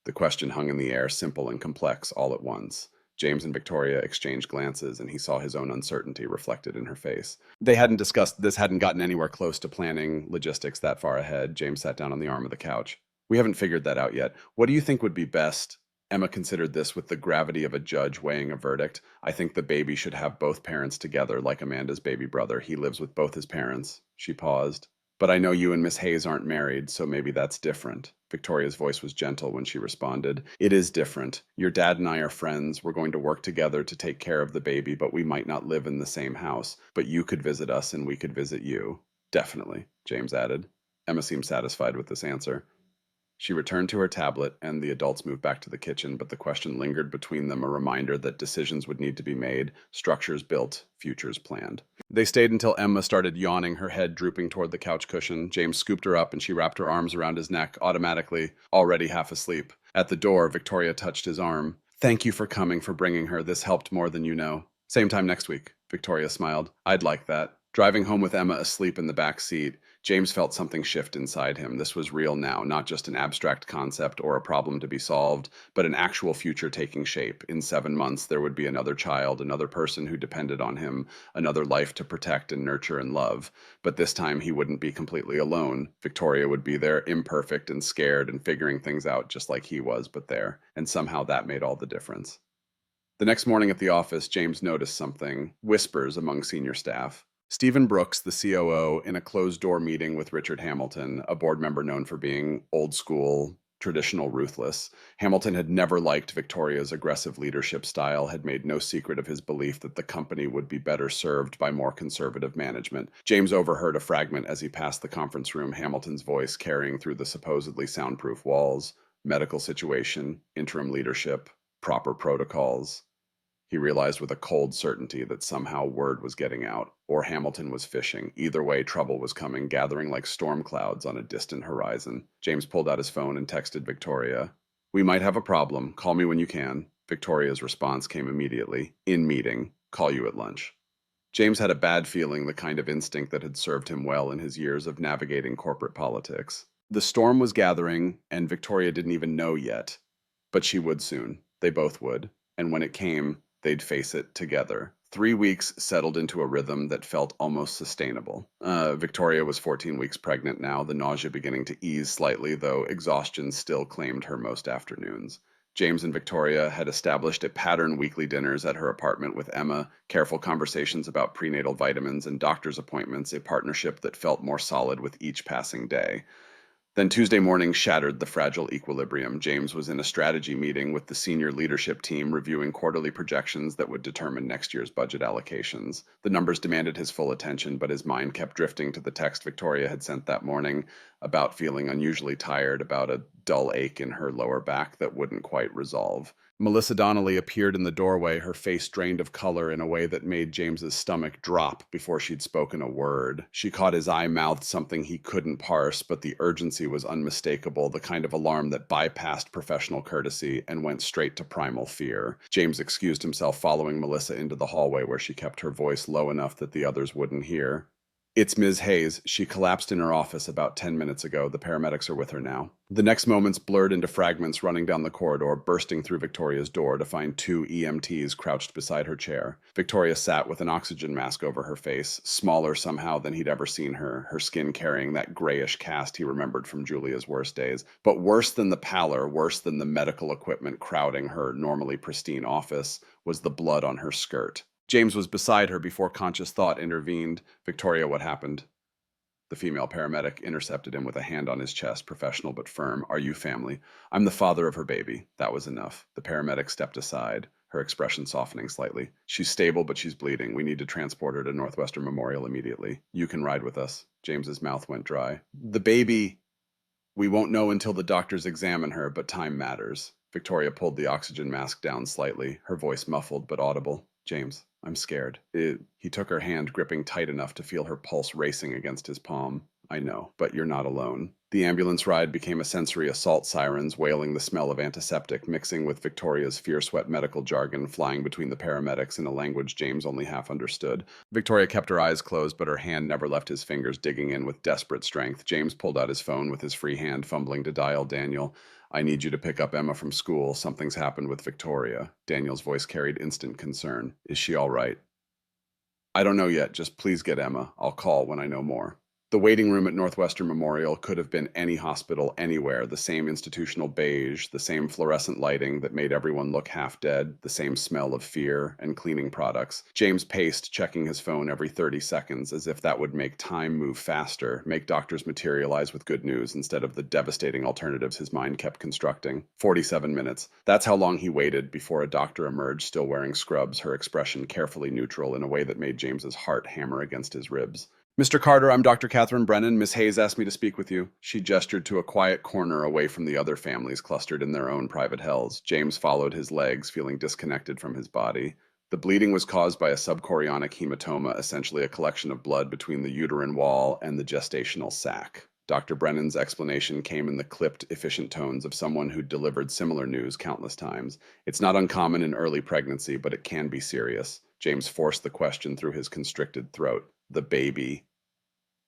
Speaker 1: The question hung in the air, simple and complex, all at once. James and Victoria exchanged glances, and he saw his own uncertainty reflected in her face. They hadn't discussed this, hadn't gotten anywhere close to planning logistics that far ahead. James sat down on the arm of the couch. We haven't figured that out yet. What do you think would be best? Emma considered this with the gravity of a judge weighing a verdict. I think the baby should have both parents together, like Amanda's baby brother. He lives with both his parents. She paused. But I know you and Miss Hayes aren't married, so maybe that's different. Victoria's voice was gentle when she responded. It is different. Your dad and I are friends. We're going to work together to take care of the baby, but we might not live in the same house. But you could visit us and we could visit you. Definitely, James added. Emma seemed satisfied with this answer. She returned to her tablet, and the adults moved back to the kitchen, but the question lingered between them, a reminder that decisions would need to be made, structures built, futures planned. They stayed until Emma started yawning, her head drooping toward the couch cushion. James scooped her up, and she wrapped her arms around his neck, automatically, already half asleep. At the door, Victoria touched his arm. Thank you for coming, for bringing her. This helped more than you know. Same time next week, Victoria smiled. I'd like that. Driving home with Emma asleep in the back seat, James felt something shift inside him. This was real now, not just an abstract concept or a problem to be solved, but an actual future taking shape. In 7 months, there would be another child, another person who depended on him, another life to protect and nurture and love. But this time, he wouldn't be completely alone. Victoria would be there, imperfect and scared and figuring things out just like he was, but there. And somehow that made all the difference. The next morning at the office, James noticed something, whispers among senior staff. Stephen Brooks, the COO, in a closed-door meeting with Richard Hamilton, a board member known for being old school, traditional, ruthless. Hamilton had never liked Victoria's aggressive leadership style, had made no secret of his belief that the company would be better served by more conservative management. James overheard a fragment as he passed the conference room, Hamilton's voice carrying through the supposedly soundproof walls. Medical situation, interim leadership, proper protocols. He realized with a cold certainty that somehow word was getting out, or Hamilton was fishing. Either way, trouble was coming, gathering like storm clouds on a distant horizon. James pulled out his phone and texted Victoria. We might have a problem. Call me when you can. Victoria's response came immediately. In meeting. Call you at lunch. James had a bad feeling, the kind of instinct that had served him well in his years of navigating corporate politics. The storm was gathering, and Victoria didn't even know yet. But she would soon. They both would. And when it came, they'd face it together. 3 weeks settled into a rhythm that felt almost sustainable. Victoria was 14 weeks pregnant now, the nausea beginning to ease slightly, though exhaustion still claimed her most afternoons. James and Victoria had established a pattern weekly dinners at her apartment with Emma, careful conversations about prenatal vitamins and doctor's appointments, a partnership that felt more solid with each passing day. Then Tuesday morning shattered the fragile equilibrium. James was in a strategy meeting with the senior leadership team reviewing quarterly projections that would determine next year's budget allocations. The numbers demanded his full attention, but his mind kept drifting to the text Victoria had sent that morning about feeling unusually tired, about a dull ache in her lower back that wouldn't quite resolve. Melissa Donnelly appeared in the doorway, her face drained of color in a way that made James's stomach drop before she'd spoken a word. She caught his eye, mouthed something he couldn't parse, but the urgency was unmistakable, the kind of alarm that bypassed professional courtesy and went straight to primal fear. James excused himself, following Melissa into the hallway where she kept her voice low enough that the others wouldn't hear. It's Ms. Hayes. She collapsed in her office about 10 minutes ago. The paramedics are with her now. The next moments blurred into fragments running down the corridor, bursting through Victoria's door to find 2 EMTs crouched beside her chair. Victoria sat with an oxygen mask over her face, smaller somehow than he'd ever seen her, her skin carrying that grayish cast he remembered from Julia's worst days. But worse than the pallor, worse than the medical equipment crowding her normally pristine office, was the blood on her skirt. James was beside her before conscious thought intervened. Victoria, what happened? The female paramedic intercepted him with a hand on his chest, professional but firm. Are you family? I'm the father of her baby. That was enough. The paramedic stepped aside, her expression softening slightly. She's stable, but she's bleeding. We need to transport her to Northwestern Memorial immediately. You can ride with us. James's mouth went dry. The baby... We won't know until the doctors examine her, but time matters. Victoria pulled the oxygen mask down slightly, her voice muffled but audible. James, I'm scared. He took her hand, gripping tight enough to feel her pulse racing against his palm. I know, but you're not alone. The ambulance ride became a sensory assault, sirens wailing, the smell of antiseptic mixing with Victoria's fierce-wet medical jargon flying between the paramedics in a language James only half understood. Victoria kept her eyes closed, but her hand never left his fingers, digging in with desperate strength. James pulled out his phone with his free hand, fumbling to dial Daniel. I need you to pick up Emma from school. Something's happened with Victoria. Daniel's voice carried instant concern. Is she all right? I don't know yet. Just please get Emma. I'll call when I know more. The waiting room at Northwestern Memorial could have been any hospital anywhere. The same institutional beige, the same fluorescent lighting that made everyone look half dead, the same smell of fear and cleaning products. James paced, checking his phone every 30 seconds, as if that would make time move faster, make doctors materialize with good news instead of the devastating alternatives his mind kept constructing. 47 minutes. That's how long he waited before a doctor emerged, still wearing scrubs, her expression carefully neutral in a way that made James's heart hammer against his ribs. Mr. Carter, I'm Dr. Catherine Brennan. Miss Hayes asked me to speak with you. She gestured to a quiet corner away from the other families clustered in their own private hells. James followed his legs, feeling disconnected from his body. The bleeding was caused by a subchorionic hematoma, essentially a collection of blood between the uterine wall and the gestational sac. Dr. Brennan's explanation came in the clipped, efficient tones of someone who'd delivered similar news countless times. It's not uncommon in early pregnancy, but it can be serious. James forced the question through his constricted throat. The baby.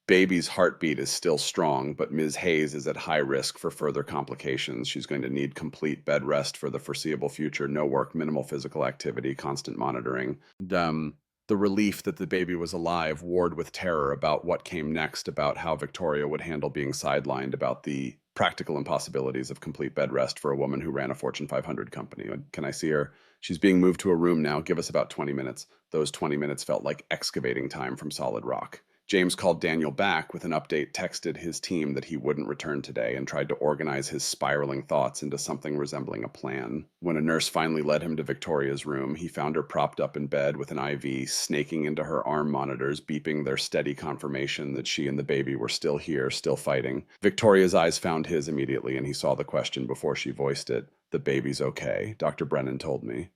Speaker 1: Baby's heartbeat is still strong, but Ms. Hayes is at high risk for further complications. She's going to need complete bed rest for the foreseeable future, no work, minimal physical activity, constant monitoring. The relief that the baby was alive warred with terror about what came next, about how Victoria would handle being sidelined, about the practical impossibilities of complete bed rest for a woman who ran a Fortune 500 company. Can I see her? She's being moved to a room now. Give us about 20 minutes. Those 20 minutes felt like excavating time from solid rock. James called Daniel back with an update, texted his team that he wouldn't return today, and tried to organize his spiraling thoughts into something resembling a plan. When a nurse finally led him to Victoria's room, he found her propped up in bed with an IV snaking into her arm monitors, beeping their steady confirmation that she and the baby were still here, still fighting. Victoria's eyes found his immediately, and he saw the question before she voiced it. The baby's okay, Dr. Brennan told me.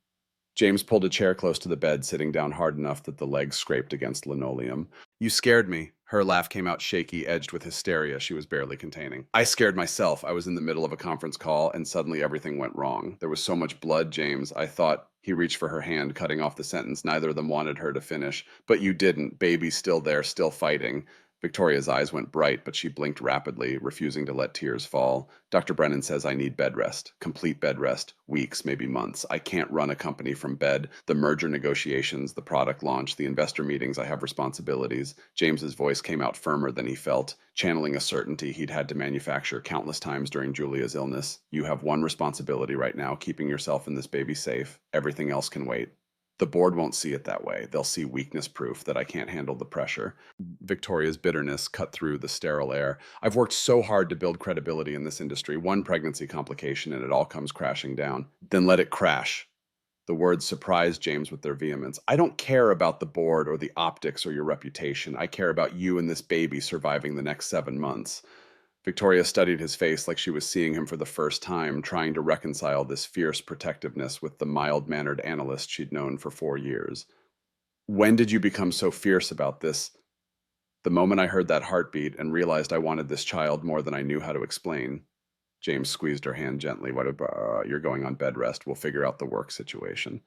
Speaker 1: James pulled a chair close to the bed, sitting down hard enough that the legs scraped against linoleum. You scared me. Her laugh came out shaky, edged with hysteria she was barely containing. I scared myself. I was in the middle of a conference call, and suddenly everything went wrong. There was so much blood, James. I thought... He reached for her hand, cutting off the sentence neither of them wanted her to finish. But you didn't. Baby's still there, still fighting. Victoria's eyes went bright, but she blinked rapidly, refusing to let tears fall. Dr. Brennan says I need bed rest, complete bed rest, weeks, maybe months. I can't run a company from bed. The merger negotiations, the product launch, the investor meetings, I have responsibilities. James's voice came out firmer than he felt, channeling a certainty he'd had to manufacture countless times during Julia's illness. You have one responsibility right now, keeping yourself and this baby safe. Everything else can wait. The board won't see it that way. They'll see weakness proof that I can't handle the pressure. Victoria's bitterness cut through the sterile air. I've worked so hard to build credibility in this industry. One pregnancy complication and it all comes crashing down. Then let it crash. The words surprised James with their vehemence. I don't care about the board or the optics or your reputation. I care about you and this baby surviving the next 7 months. Victoria studied his face like she was seeing him for the first time, trying to reconcile this fierce protectiveness with the mild-mannered analyst she'd known for 4 years. When did you become so fierce about this? The moment I heard that heartbeat and realized I wanted this child more than I knew how to explain. James squeezed her hand gently. You're going on bed rest. We'll figure out the work situation.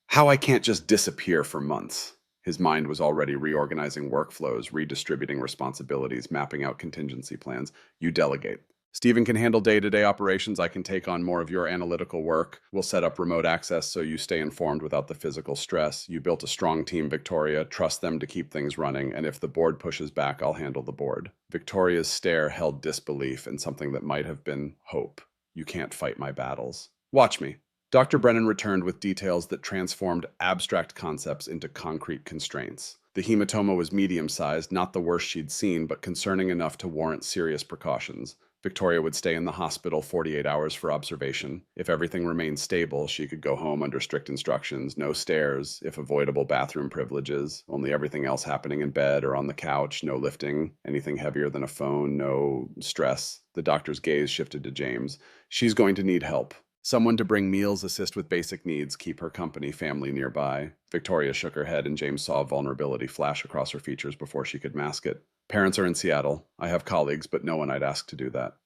Speaker 1: How I can't just disappear for months. His mind was already reorganizing workflows, redistributing responsibilities, mapping out contingency plans. You delegate. Stephen can handle day-to-day operations. I can take on more of your analytical work. We'll set up remote access so you stay informed without the physical stress. You built a strong team, Victoria. Trust them to keep things running, and if the board pushes back, I'll handle the board. Victoria's stare held disbelief and something that might have been hope. You can't fight my battles. Watch me. Dr. Brennan returned with details that transformed abstract concepts into concrete constraints. The hematoma was medium-sized, not the worst she'd seen, but concerning enough to warrant serious precautions. Victoria would stay in the hospital 48 hours for observation. If everything remained stable, she could go home under strict instructions. No stairs, if avoidable bathroom privileges, only everything else happening in bed or on the couch, no lifting, anything heavier than a phone, no stress. The doctor's gaze shifted to James. She's going to need help. Someone to bring meals, assist with basic needs, keep her company, family nearby. Victoria shook her head and James saw vulnerability flash across her features before she could mask it. Parents are in Seattle. I have colleagues, but no one I'd ask to do that.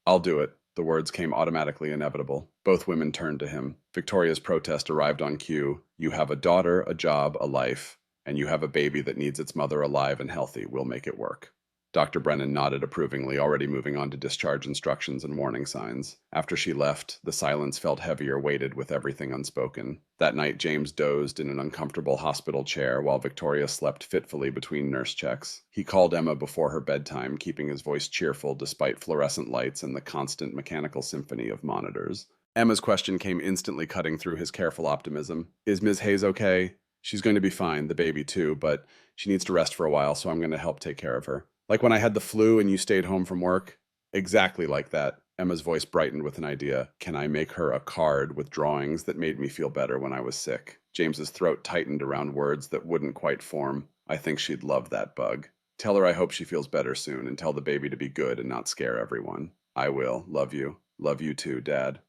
Speaker 1: I'll do it. The words came automatically inevitable. Both women turned to him. Victoria's protest arrived on cue. You have a daughter, a job, a life, and you have a baby that needs its mother alive and healthy. We'll make it work. Dr. Brennan nodded approvingly, already moving on to discharge instructions and warning signs. After she left, the silence felt heavier, weighted with everything unspoken. That night, James dozed in an uncomfortable hospital chair while Victoria slept fitfully between nurse checks. He called Emma before her bedtime, keeping his voice cheerful despite fluorescent lights and the constant mechanical symphony of monitors. Emma's question came instantly cutting through his careful optimism. Is Ms. Hayes okay? She's going to be fine, the baby too, but she needs to rest for a while, so I'm going to help take care of her. Like when I had the flu and you stayed home from work? Exactly like that. Emma's voice brightened with an idea. Can I make her a card with drawings that made me feel better when I was sick? James's throat tightened around words that wouldn't quite form. I think she'd love that bug. Tell her I hope she feels better soon, and tell the baby to be good and not scare everyone. I will. Love you. Love you too, Dad.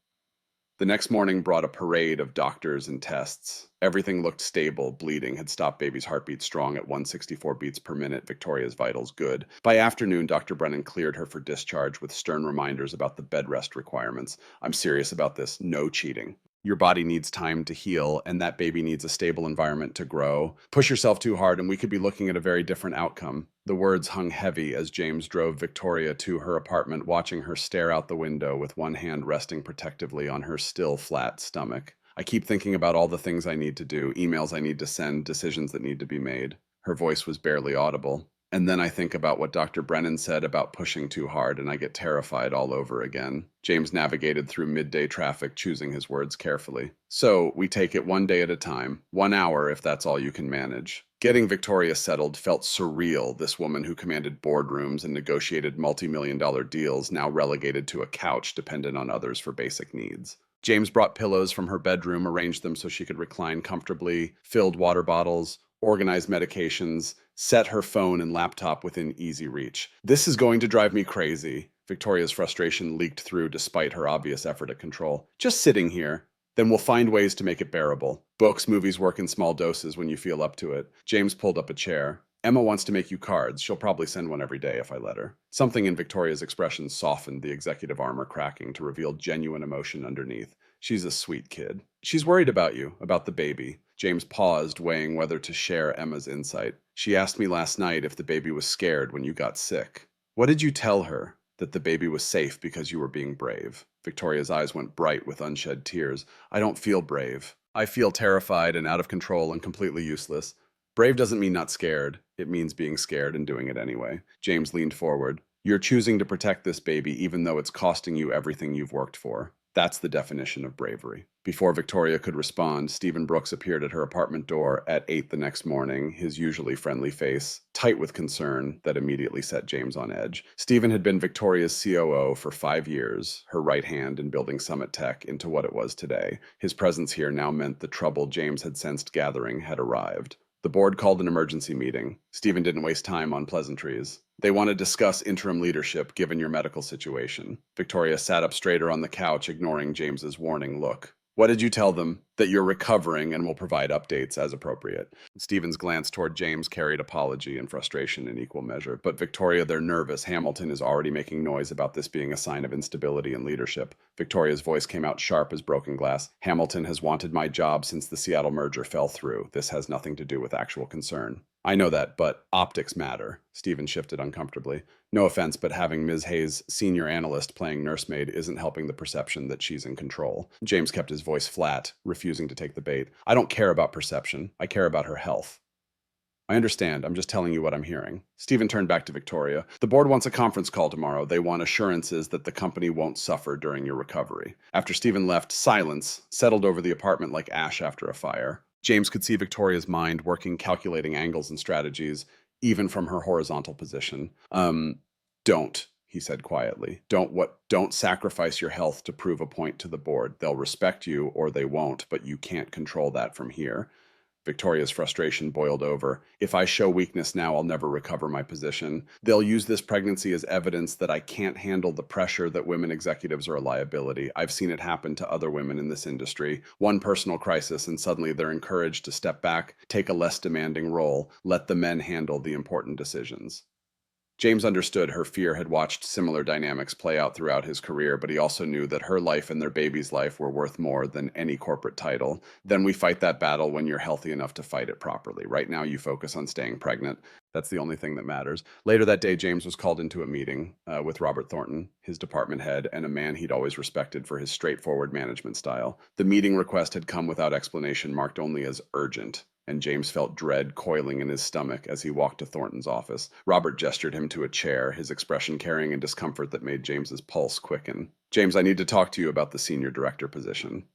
Speaker 1: The next morning brought a parade of doctors and tests. Everything looked stable. Bleeding had stopped baby's heartbeat strong at 164 beats per minute. Victoria's vitals good. By afternoon, Dr. Brennan cleared her for discharge with stern reminders about the bed rest requirements. I'm serious about this. No cheating. Your body needs time to heal, and that baby needs a stable environment to grow. Push yourself too hard, and we could be looking at a very different outcome. The words hung heavy as James drove Victoria to her apartment, watching her stare out the window with one hand resting protectively on her still flat stomach. I keep thinking about all the things I need to do, emails I need to send, decisions that need to be made. Her voice was barely audible. And then I think about what Dr. Brennan said about pushing too hard, and I get terrified all over again. James navigated through midday traffic, choosing his words carefully. So, we take it one day at a time, 1 hour if that's all you can manage. Getting Victoria settled felt surreal, this woman who commanded boardrooms and negotiated multi-million-dollar deals, now relegated to a couch dependent on others for basic needs. James brought pillows from her bedroom, arranged them so she could recline comfortably, filled water bottles, organized medications, set her phone and laptop within easy reach. This is going to drive me crazy. Victoria's frustration leaked through despite her obvious effort at control. Just sitting here. Then we'll find ways to make it bearable. Books, movies work in small doses when you feel up to it. James pulled up a chair. Emma wants to make you cards. She'll probably send one every day if I let her. Something in Victoria's expression softened, the executive armor cracking to reveal genuine emotion underneath. She's a sweet kid. She's worried about you, about the baby. James paused, weighing whether to share Emma's insight. She asked me last night if the baby was scared when you got sick. What did you tell her? That the baby was safe because you were being brave. Victoria's eyes went bright with unshed tears. I don't feel brave. I feel terrified and out of control and completely useless. Brave doesn't mean not scared. It means being scared and doing it anyway. James leaned forward. You're choosing to protect this baby even though it's costing you everything you've worked for. That's the definition of bravery. Before Victoria could respond, Stephen Brooks appeared at her apartment door at 8 the next morning, his usually friendly face tight with concern that immediately set James on edge. Stephen had been Victoria's COO for 5 years, her right hand in building Summit Tech into what it was today. His presence here now meant the trouble James had sensed gathering had arrived. The board called an emergency meeting. Stephen didn't waste time on pleasantries. They want to discuss interim leadership given your medical situation. Victoria sat up straighter on the couch, ignoring James's warning look. What did you tell them? That you're recovering and will provide updates as appropriate. Stephen's glance toward James carried apology and frustration in equal measure. But Victoria, they're nervous. Hamilton is already making noise about this being a sign of instability in leadership. Victoria's voice came out sharp as broken glass. Hamilton has wanted my job since the Seattle merger fell through. This has nothing to do with actual concern. I know that, but optics matter. Stephen shifted uncomfortably. No offense, but having Ms. Hayes, senior analyst, playing nursemaid isn't helping the perception that she's in control. James kept his voice flat, refusing to take the bait. I don't care about perception. I care about her health. I understand. I'm just telling you what I'm hearing. Stephen turned back to Victoria. The board wants a conference call tomorrow. They want assurances that the company won't suffer during your recovery. After Stephen left, silence settled over the apartment like ash after a fire. James could see Victoria's mind working, calculating angles and strategies, even from her horizontal position. Don't, he said quietly. Don't sacrifice your health to prove a point to the board. They'll respect you or they won't, but you can't control that from here. Victoria's frustration boiled over. If I show weakness now, I'll never recover my position. They'll use this pregnancy as evidence that I can't handle the pressure that women executives are a liability. I've seen it happen to other women in this industry. One personal crisis and suddenly they're encouraged to step back, take a less demanding role, let the men handle the important decisions. James understood her fear had watched similar dynamics play out throughout his career, but he also knew that her life and their baby's life were worth more than any corporate title. Then we fight that battle when you're healthy enough to fight it properly. Right now, you focus on staying pregnant. That's the only thing that matters. Later that day, James was called into a meeting with Robert Thornton, his department head, and a man he'd always respected for his straightforward management style. The meeting request had come without explanation, marked only as urgent, and James felt dread coiling in his stomach as he walked to Thornton's office. Robert gestured him to a chair, his expression carrying a discomfort that made James's pulse quicken. "James, I need to talk to you about the senior director position."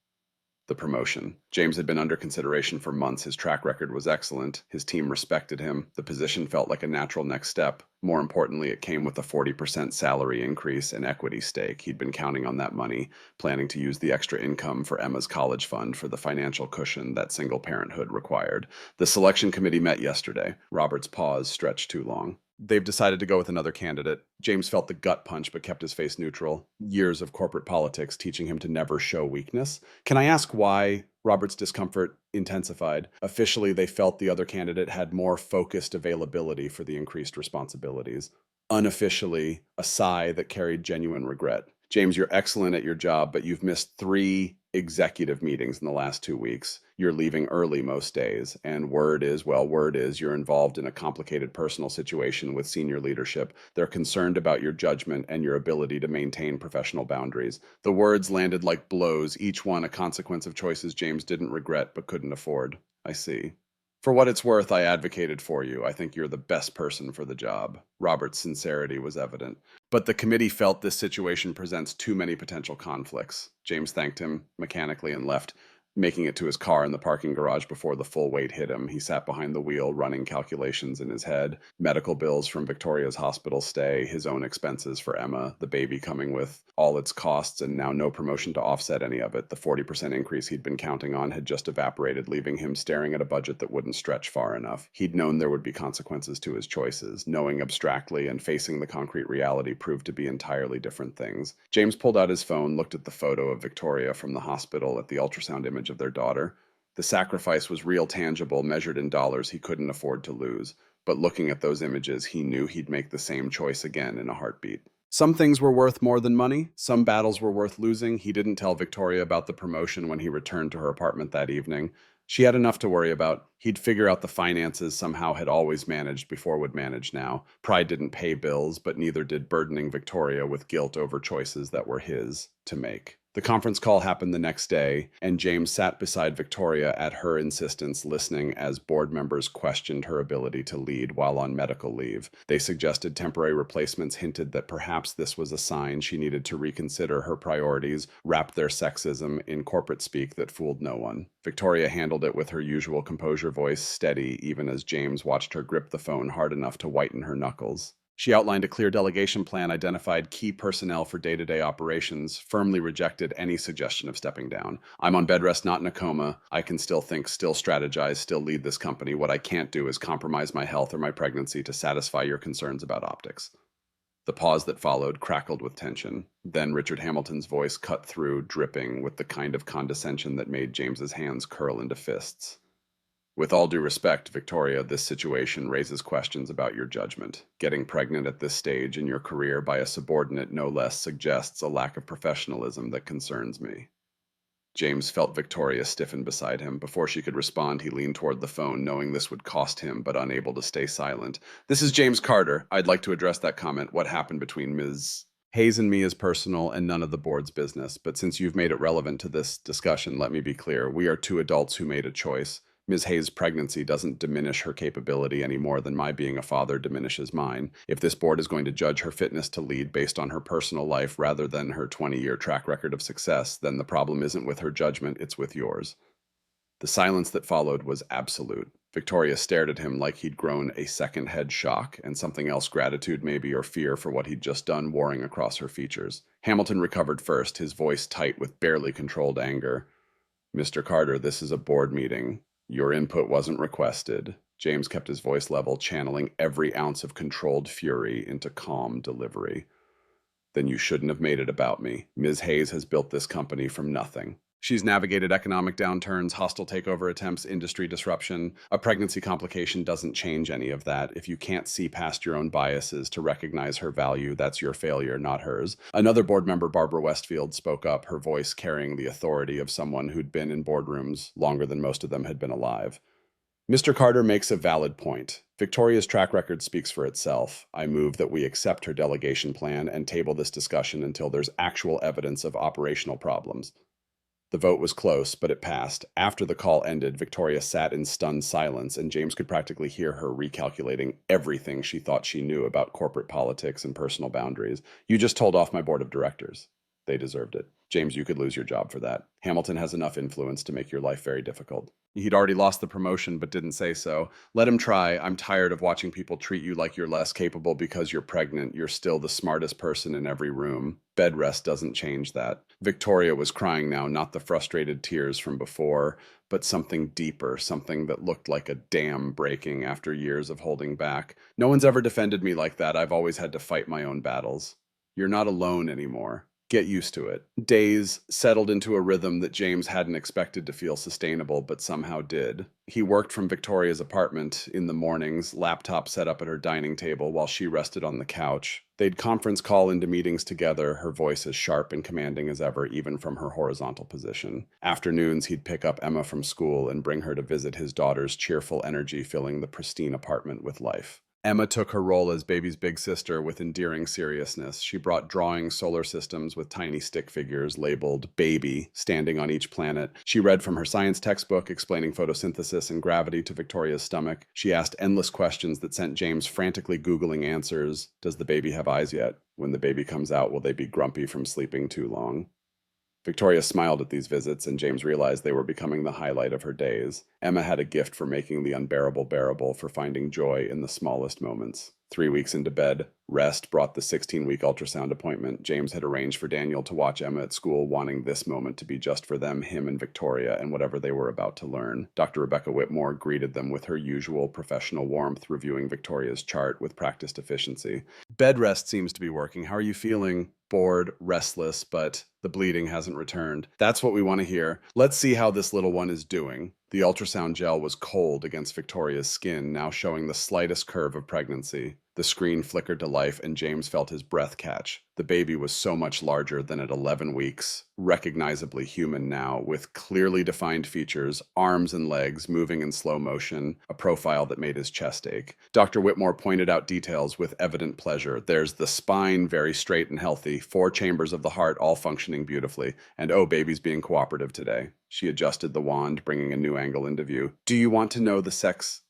Speaker 1: The promotion. James had been under consideration for months. His track record was excellent. His team respected him. The position felt like a natural next step. More importantly, it came with a 40% salary increase and equity stake. He'd been counting on that money, planning to use the extra income for Emma's college fund for the financial cushion that single parenthood required. The selection committee met yesterday. Robert's pause stretched too long. They've decided to go with another candidate. James felt the gut punch but kept his face neutral. Years of corporate politics teaching him to never show weakness. "Can I ask why?" Robert's discomfort intensified. Officially, they felt the other candidate had more focused availability for the increased responsibilities. Unofficially, a sigh that carried genuine regret. "James, you're excellent at your job, but you've missed 3 executive meetings in the last 2 weeks. You're leaving early most days, and word is you're involved in a complicated personal situation with senior leadership. They're concerned about your judgment and your ability to maintain professional boundaries." The words landed like blows, each one a consequence of choices James didn't regret but couldn't afford. "I see. For what it's worth, I advocated for you. I think you're the best person for the job." Robert's sincerity was evident. "But the committee felt this situation presents too many potential conflicts." James thanked him mechanically and left, making it to his car in the parking garage before the full weight hit him. He sat behind the wheel, running calculations in his head. Medical bills from Victoria's hospital stay, his own expenses for Emma, the baby coming with all its costs, and now no promotion to offset any of it. The 40% increase he'd been counting on had just evaporated, leaving him staring at a budget that wouldn't stretch far enough. He'd known there would be consequences to his choices. Knowing abstractly and facing the concrete reality proved to be entirely different things. James pulled out his phone, looked at the photo of Victoria from the hospital, at the ultrasound image of their daughter. The sacrifice was real, tangible, measured in dollars he couldn't afford to lose. But looking at those images, he knew he'd make the same choice again in a heartbeat. Some things were worth more than money. Some battles were worth losing. He didn't tell Victoria about the promotion when he returned to her apartment that evening. She had enough to worry about. He'd figure out the finances somehow, had always managed before would manage now. Pride didn't pay bills, but neither did burdening Victoria with guilt over choices that were his to make. The conference call happened the next day, and James sat beside Victoria at her insistence, listening as board members questioned her ability to lead while on medical leave. They suggested temporary replacements, hinted that perhaps this was a sign she needed to reconsider her priorities, wrapped their sexism in corporate speak that fooled no one. Victoria handled it with her usual composure, voice steady, even as James watched her grip the phone hard enough to whiten her knuckles. She outlined a clear delegation plan, identified key personnel for day-to-day operations, firmly rejected any suggestion of stepping down. "I'm on bed rest, not in a coma. I can still think, still strategize, still lead this company. What I can't do is compromise my health or my pregnancy to satisfy your concerns about optics." The pause that followed crackled with tension. Then Richard Hamilton's voice cut through, dripping with the kind of condescension that made James's hands curl into fists. "With all due respect, Victoria, this situation raises questions about your judgment. Getting pregnant at this stage in your career by a subordinate, no less, suggests a lack of professionalism that concerns me." James felt Victoria stiffen beside him. Before she could respond, he leaned toward the phone, knowing this would cost him, but unable to stay silent. "This is James Carter. I'd like to address that comment. What happened between Ms. Hayes and me is personal and none of the board's business, but since you've made it relevant to this discussion, let me be clear. We are two adults who made a choice. Ms. Hayes' pregnancy doesn't diminish her capability any more than my being a father diminishes mine. If this board is going to judge her fitness to lead based on her personal life rather than her 20-year track record of success, then the problem isn't with her judgment, it's with yours." The silence that followed was absolute. Victoria stared at him like he'd grown a second head shock, and something else, gratitude maybe, or fear for what he'd just done, warring across her features. Hamilton recovered first, his voice tight with barely controlled anger. "Mr. Carter, this is a board meeting. Your input wasn't requested." James kept his voice level, channeling every ounce of controlled fury into calm delivery. "Then you shouldn't have made it about me. Ms. Hayes has built this company from nothing. She's navigated economic downturns, hostile takeover attempts, industry disruption. A pregnancy complication doesn't change any of that. If you can't see past your own biases to recognize her value, that's your failure, not hers. Another board member, Barbara Westfield, spoke up, her voice carrying the authority of someone who'd been in boardrooms longer than most of them had been alive. Mr. Carter makes a valid point. Victoria's track record speaks for itself. I move that we accept her delegation plan and table this discussion until there's actual evidence of operational problems. The vote was close, but it passed. After the call ended, Victoria sat in stunned silence, and James could practically hear her recalculating everything she thought she knew about corporate politics and personal boundaries. You just told off my board of directors. They deserved it. James, you could lose your job for that. Hamilton has enough influence to make your life very difficult. He'd already lost the promotion, but didn't say so. Let him try. I'm tired of watching people treat you like you're less capable because you're pregnant. You're still the smartest person in every room. Bed rest doesn't change that. Victoria was crying now, not the frustrated tears from before, but something deeper, something that looked like a dam breaking after years of holding back. No one's ever defended me like that. I've always had to fight my own battles. You're not alone anymore. Get used to it. Days settled into a rhythm that James hadn't expected to feel sustainable, but somehow did. He worked from Victoria's apartment in the mornings, laptop set up at her dining table while she rested on the couch. They'd conference call into meetings together, her voice as sharp and commanding as ever, even from her horizontal position. Afternoons, he'd pick up Emma from school and bring her to visit his daughter's cheerful energy filling the pristine apartment with life. Emma took her role as baby's big sister with endearing seriousness. She brought drawing solar systems with tiny stick figures labeled baby standing on each planet. She read from her science textbook explaining photosynthesis and gravity to Victoria's stomach. She asked endless questions that sent James frantically Googling answers. Does the baby have eyes yet? When the baby comes out, will they be grumpy from sleeping too long? Victoria smiled at these visits, and James realized they were becoming the highlight of her days. Emma had a gift for making the unbearable bearable, for finding joy in the smallest moments. 3 weeks into bed, rest brought the 16-week ultrasound appointment. James had arranged for Daniel to watch Emma at school, wanting this moment to be just for them, him and Victoria, and whatever they were about to learn. Dr. Rebecca Whitmore greeted them with her usual professional warmth, reviewing Victoria's chart with practiced efficiency. Bed rest seems to be working. How are you feeling? Bored, restless, but the bleeding hasn't returned. That's what we want to hear. Let's see how this little one is doing. The ultrasound gel was cold against Victoria's skin, now showing the slightest curve of pregnancy. The screen flickered to life, and James felt his breath catch. The baby was so much larger than at 11 weeks, recognizably human now, with clearly defined features, arms and legs moving in slow motion, a profile that made his chest ache. Dr. Whitmore pointed out details with evident pleasure. There's the spine, very straight and healthy, 4 chambers of the heart all functioning beautifully, and oh, baby's being cooperative today. She adjusted the wand, bringing a new angle into view. Do you want to know the sex?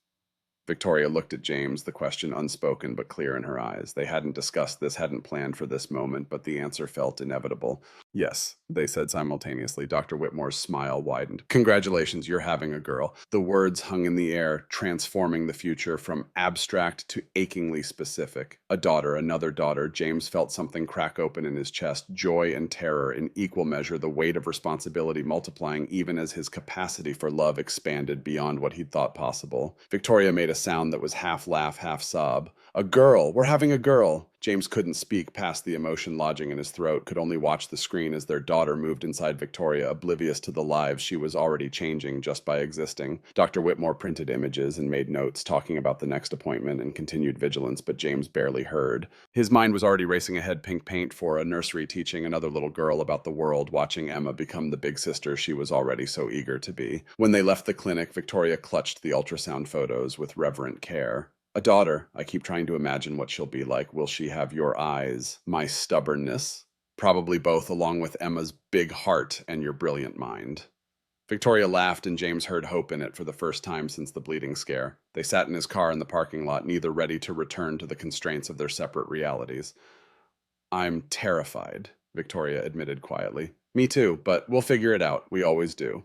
Speaker 1: Victoria looked at James, the question unspoken but clear in her eyes. They hadn't discussed this, hadn't planned for this moment, but the answer felt inevitable. Yes, they said simultaneously. Dr. Whitmore's smile widened. Congratulations, you're having a girl. The words hung in the air, transforming the future from abstract to achingly specific. A daughter, another daughter. James felt something crack open in his chest, joy and terror in equal measure, the weight of responsibility multiplying even as his capacity for love expanded beyond what he'd thought possible. Victoria made a sound that was half laugh, half sob. A girl! We're having a girl! James couldn't speak past the emotion lodging in his throat, could only watch the screen as their daughter moved inside Victoria, oblivious to the lives she was already changing just by existing. Dr. Whitmore printed images and made notes, talking about the next appointment and continued vigilance, but James barely heard. His mind was already racing ahead, pink paint for a nursery, teaching another little girl about the world, watching Emma become the big sister she was already so eager to be. When they left the clinic, Victoria clutched the ultrasound photos with reverent care. A daughter. I keep trying to imagine what she'll be like. Will she have your eyes, my stubbornness? Probably both, along with Emma's big heart and your brilliant mind. Victoria laughed, and James heard hope in it for the first time since the bleeding scare. They sat in his car in the parking lot, neither ready to return to the constraints of their separate realities. I'm terrified, Victoria admitted quietly. Me too, but we'll figure it out. We always do.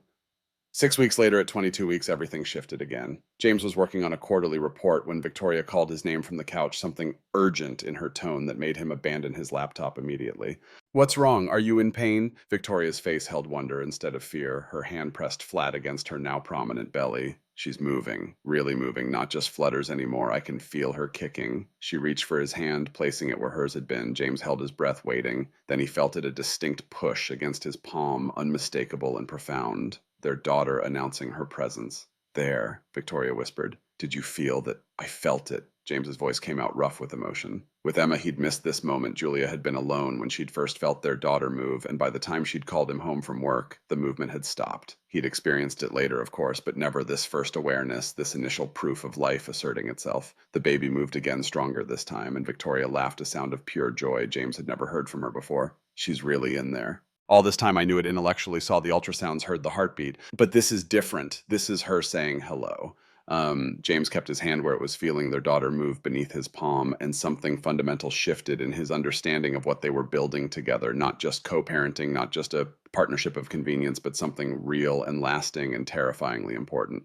Speaker 1: 6 weeks later, at 22 weeks, everything shifted again. James was working on a quarterly report when Victoria called his name from the couch, something urgent in her tone that made him abandon his laptop immediately. What's wrong? Are you in pain? Victoria's face held wonder instead of fear, her hand pressed flat against her now prominent belly. She's moving, really moving, not just flutters anymore. I can feel her kicking. She reached for his hand, placing it where hers had been. James held his breath, waiting. Then he felt it, a distinct push against his palm, unmistakable and profound. Their daughter announcing her presence. There, Victoria whispered. Did you feel that? I felt it. James's voice came out rough with emotion. With Emma, he'd missed this moment. Julia had been alone when she'd first felt their daughter move, and by the time she'd called him home from work, the movement had stopped. He'd experienced it later, of course, but never this first awareness, this initial proof of life asserting itself. The baby moved again, stronger this time, and Victoria laughed, a sound of pure joy James had never heard from her before. She's really in there. All this time I knew it intellectually, saw the ultrasounds, heard the heartbeat, but this is different. This is her saying hello. James kept his hand where it was, feeling their daughter move beneath his palm, and something fundamental shifted in his understanding of what they were building together. Not just co-parenting, not just a partnership of convenience, but something real and lasting and terrifyingly important.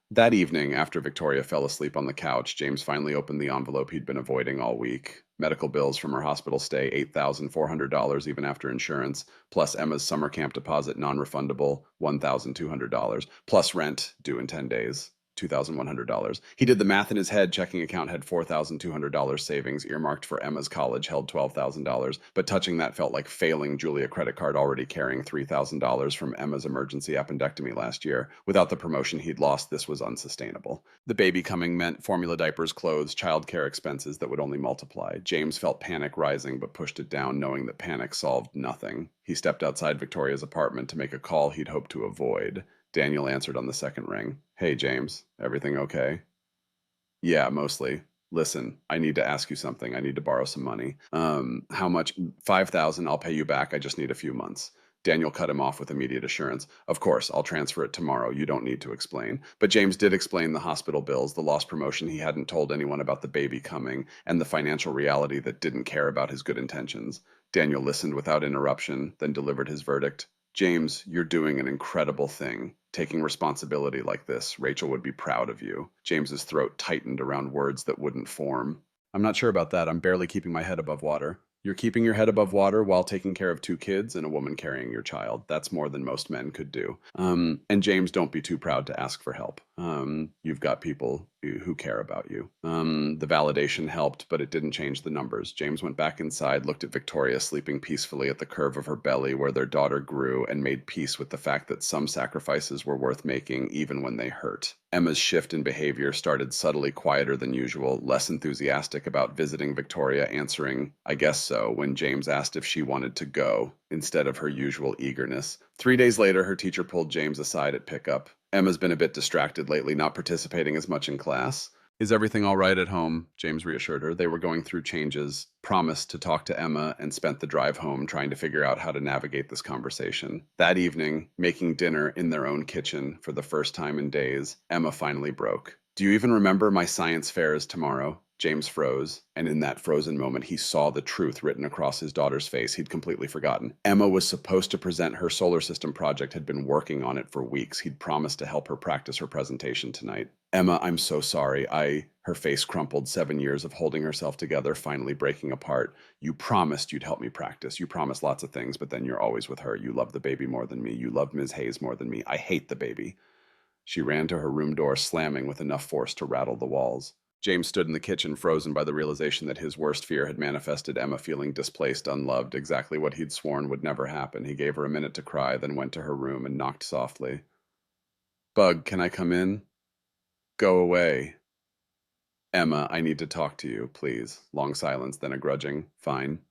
Speaker 1: That evening, after Victoria fell asleep on the couch, James finally opened the envelope he'd been avoiding all week. Medical bills from her hospital stay, $8,400 even after insurance, plus Emma's summer camp deposit, non-refundable, $1,200, plus rent due in 10 days. $2,100. He did the math in his head. Checking account had $4,200 savings earmarked for Emma's college, held $12,000. But touching that felt like failing Julia credit card, already carrying $3,000 from Emma's emergency appendectomy last year. Without the promotion he'd lost, this was unsustainable. The baby coming meant formula diapers, clothes, childcare expenses that would only multiply. James felt panic rising, but pushed it down, knowing that panic solved nothing. He stepped outside Victoria's apartment to make a call he'd hoped to avoid. Daniel answered on the second ring. Hey, James, everything okay? Yeah, mostly. Listen, I need to ask you something. I need to borrow some money. How much? 5,000. I'll pay you back. I just need a few months. Daniel cut him off with immediate assurance. Of course, I'll transfer it tomorrow. You don't need to explain. But James did explain the hospital bills, the lost promotion he hadn't told anyone about, the baby coming, and the financial reality that didn't care about his good intentions. Daniel listened without interruption, then delivered his verdict. James, you're doing an incredible thing. Taking responsibility like this, Rachel would be proud of you. James's throat tightened around words that wouldn't form. I'm not sure about that. I'm barely keeping my head above water. You're keeping your head above water while taking care of two kids and a woman carrying your child. That's more than most men could do. And James, don't be too proud to ask for help. You've got people who care about you. The validation helped, but it didn't change the numbers. James went back inside, looked at Victoria sleeping peacefully at the curve of her belly where their daughter grew, and made peace with the fact that some sacrifices were worth making even when they hurt. Emma's shift in behavior started subtly quieter than usual, less enthusiastic about visiting Victoria, answering, I guess so, when James asked if she wanted to go, instead of her usual eagerness. 3 days later, her teacher pulled James aside at pickup. Emma's been a bit distracted lately, not participating as much in class. Is everything all right at home? James reassured her. They were going through changes, promised to talk to Emma, and spent the drive home trying to figure out how to navigate this conversation. That evening, making dinner in their own kitchen for the first time in days, Emma finally broke. Do you even remember my science fair is tomorrow? James froze, and in that frozen moment, he saw the truth written across his daughter's face he'd completely forgotten. Emma was supposed to present her solar system project, had been working on it for weeks. He'd promised to help her practice her presentation tonight. Emma, I'm so sorry. Her face crumpled, 7 years of holding herself together, finally breaking apart. You promised you'd help me practice. You promised lots of things, but then you're always with her. You love the baby more than me. You love Ms. Hayes more than me. I hate the baby. She ran to her room door, slamming with enough force to rattle the walls. James stood in the kitchen, frozen by the realization that his worst fear had manifested. Emma feeling displaced, unloved, exactly what he'd sworn would never happen. He gave her a minute to cry, then went to her room and knocked softly. Bug, can I come in? Go away. Emma, I need to talk to you, please. Long silence, then a grudging, fine.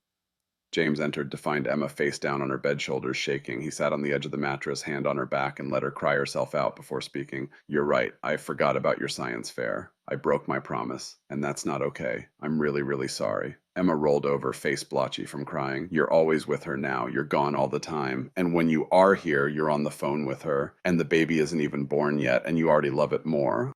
Speaker 1: James entered to find Emma face down on her bed, shoulders shaking. He sat on the edge of the mattress, hand on her back, and let her cry herself out before speaking. You're right. I forgot about your science fair. I broke my promise, and that's not okay. I'm really, really sorry. Emma rolled over, face blotchy from crying. You're always with her now. You're gone all the time. And when you are here, you're on the phone with her. And the baby isn't even born yet, and you already love it more.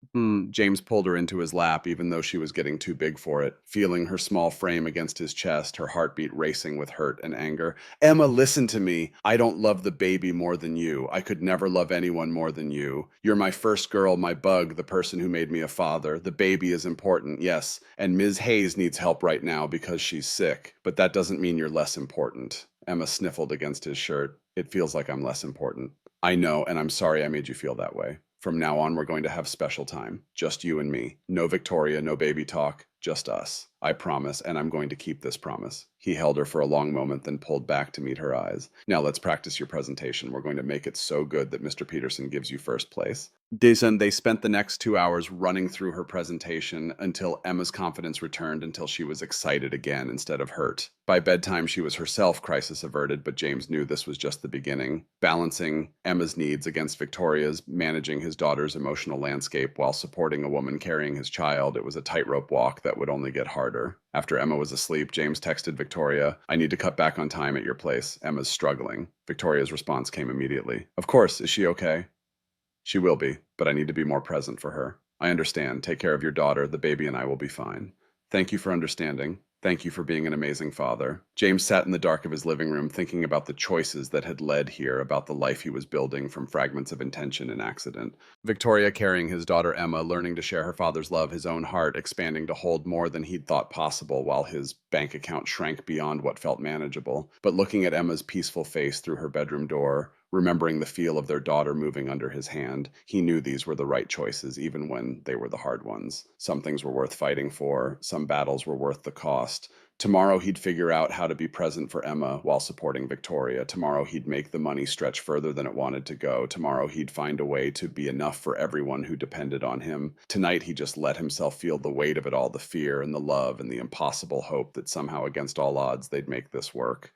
Speaker 1: James pulled her into his lap, even though she was getting too big for it, feeling her small frame against his chest, her heartbeat racing with hurt and anger. Emma, listen to me. I don't love the baby more than you. I could never love anyone more than you. You're my first girl, my bug, the person who made me a father. The baby is important, yes, and Ms. Hayes needs help right now because she's sick, but that doesn't mean you're less important. Emma sniffled against his shirt. It feels like I'm less important. I know, and I'm sorry I made you feel that way. From now on, we're going to have special time. Just you and me. No Victoria, no baby talk, just us. I promise, and I'm going to keep this promise. He held her for a long moment, then pulled back to meet her eyes. Now let's practice your presentation. We're going to make it so good that Mr. Peterson gives you first place. Jason, they spent the next 2 hours running through her presentation until Emma's confidence returned, until she was excited again instead of hurt. By bedtime, she was herself crisis averted, but James knew this was just the beginning. Balancing Emma's needs against Victoria's, managing his daughter's emotional landscape while supporting a woman carrying his child, it was a tightrope walk that would only get harder. After Emma was asleep, James texted Victoria, "I need to cut back on time at your place. Emma's struggling." Victoria's response came immediately. "Of course, is she okay?" "She will be, but I need to be more present for her." "I understand. Take care of your daughter. The baby and I will be fine." "Thank you for understanding. Thank you for being an amazing father." James sat in the dark of his living room thinking about the choices that had led here, about the life he was building from fragments of intention and accident. Victoria carrying his daughter Emma, learning to share her father's love, his own heart expanding to hold more than he'd thought possible while his bank account shrank beyond what felt manageable. But looking at Emma's peaceful face through her bedroom door, remembering the feel of their daughter moving under his hand, he knew these were the right choices, even when they were the hard ones. Some things were worth fighting for, some battles were worth the cost. Tomorrow he'd figure out how to be present for Emma while supporting Victoria. Tomorrow he'd make the money stretch further than it wanted to go. Tomorrow he'd find a way to be enough for everyone who depended on him. Tonight he just let himself feel the weight of it all, the fear and the love and the impossible hope that somehow against all odds they'd make this work.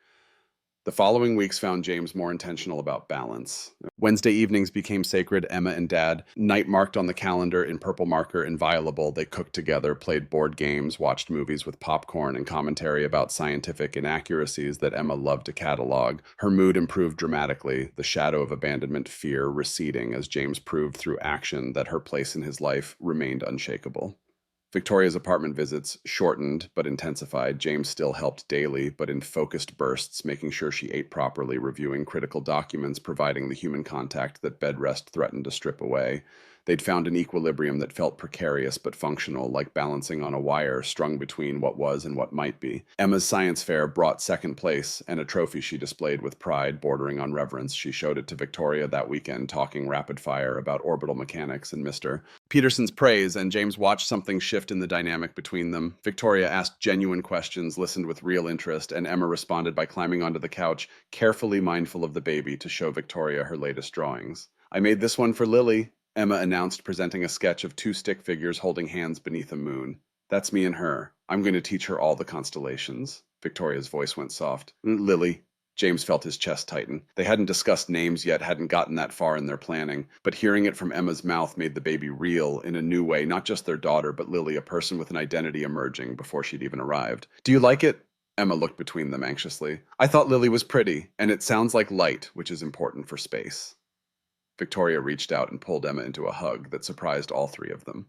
Speaker 1: The following weeks found James more intentional about balance. Wednesday evenings became sacred. Emma and Dad, night marked on the calendar in purple marker, inviolable. They cooked together, played board games, watched movies with popcorn and commentary about scientific inaccuracies that Emma loved to catalog. Her mood improved dramatically, the shadow of abandonment fear receding as James proved through action that her place in his life remained unshakable. Victoria's apartment visits shortened but intensified. James still helped daily, but in focused bursts, making sure she ate properly, reviewing critical documents, providing the human contact that bed rest threatened to strip away. They'd found an equilibrium that felt precarious but functional, like balancing on a wire strung between what was and what might be. Emma's science fair brought second place, and a trophy she displayed with pride bordering on reverence. She showed it to Victoria that weekend, talking rapid fire about orbital mechanics and Mr. Peterson's praise, and James watched something shift in the dynamic between them. Victoria asked genuine questions, listened with real interest, and Emma responded by climbing onto the couch, carefully mindful of the baby, to show Victoria her latest drawings. "I made this one for Lily," Emma announced, presenting a sketch of two stick figures holding hands beneath a moon. "That's me and her. I'm going to teach her all the constellations." Victoria's voice went soft. "Lily." James felt his chest tighten. They hadn't discussed names yet, hadn't gotten that far in their planning, but hearing it from Emma's mouth made the baby real in a new way, not just their daughter, but Lily, a person with an identity emerging before she'd even arrived. "Do you like it?" Emma looked between them anxiously. "I thought Lily was pretty, and it sounds like light, which is important for space." Victoria reached out and pulled Emma into a hug that surprised all three of them.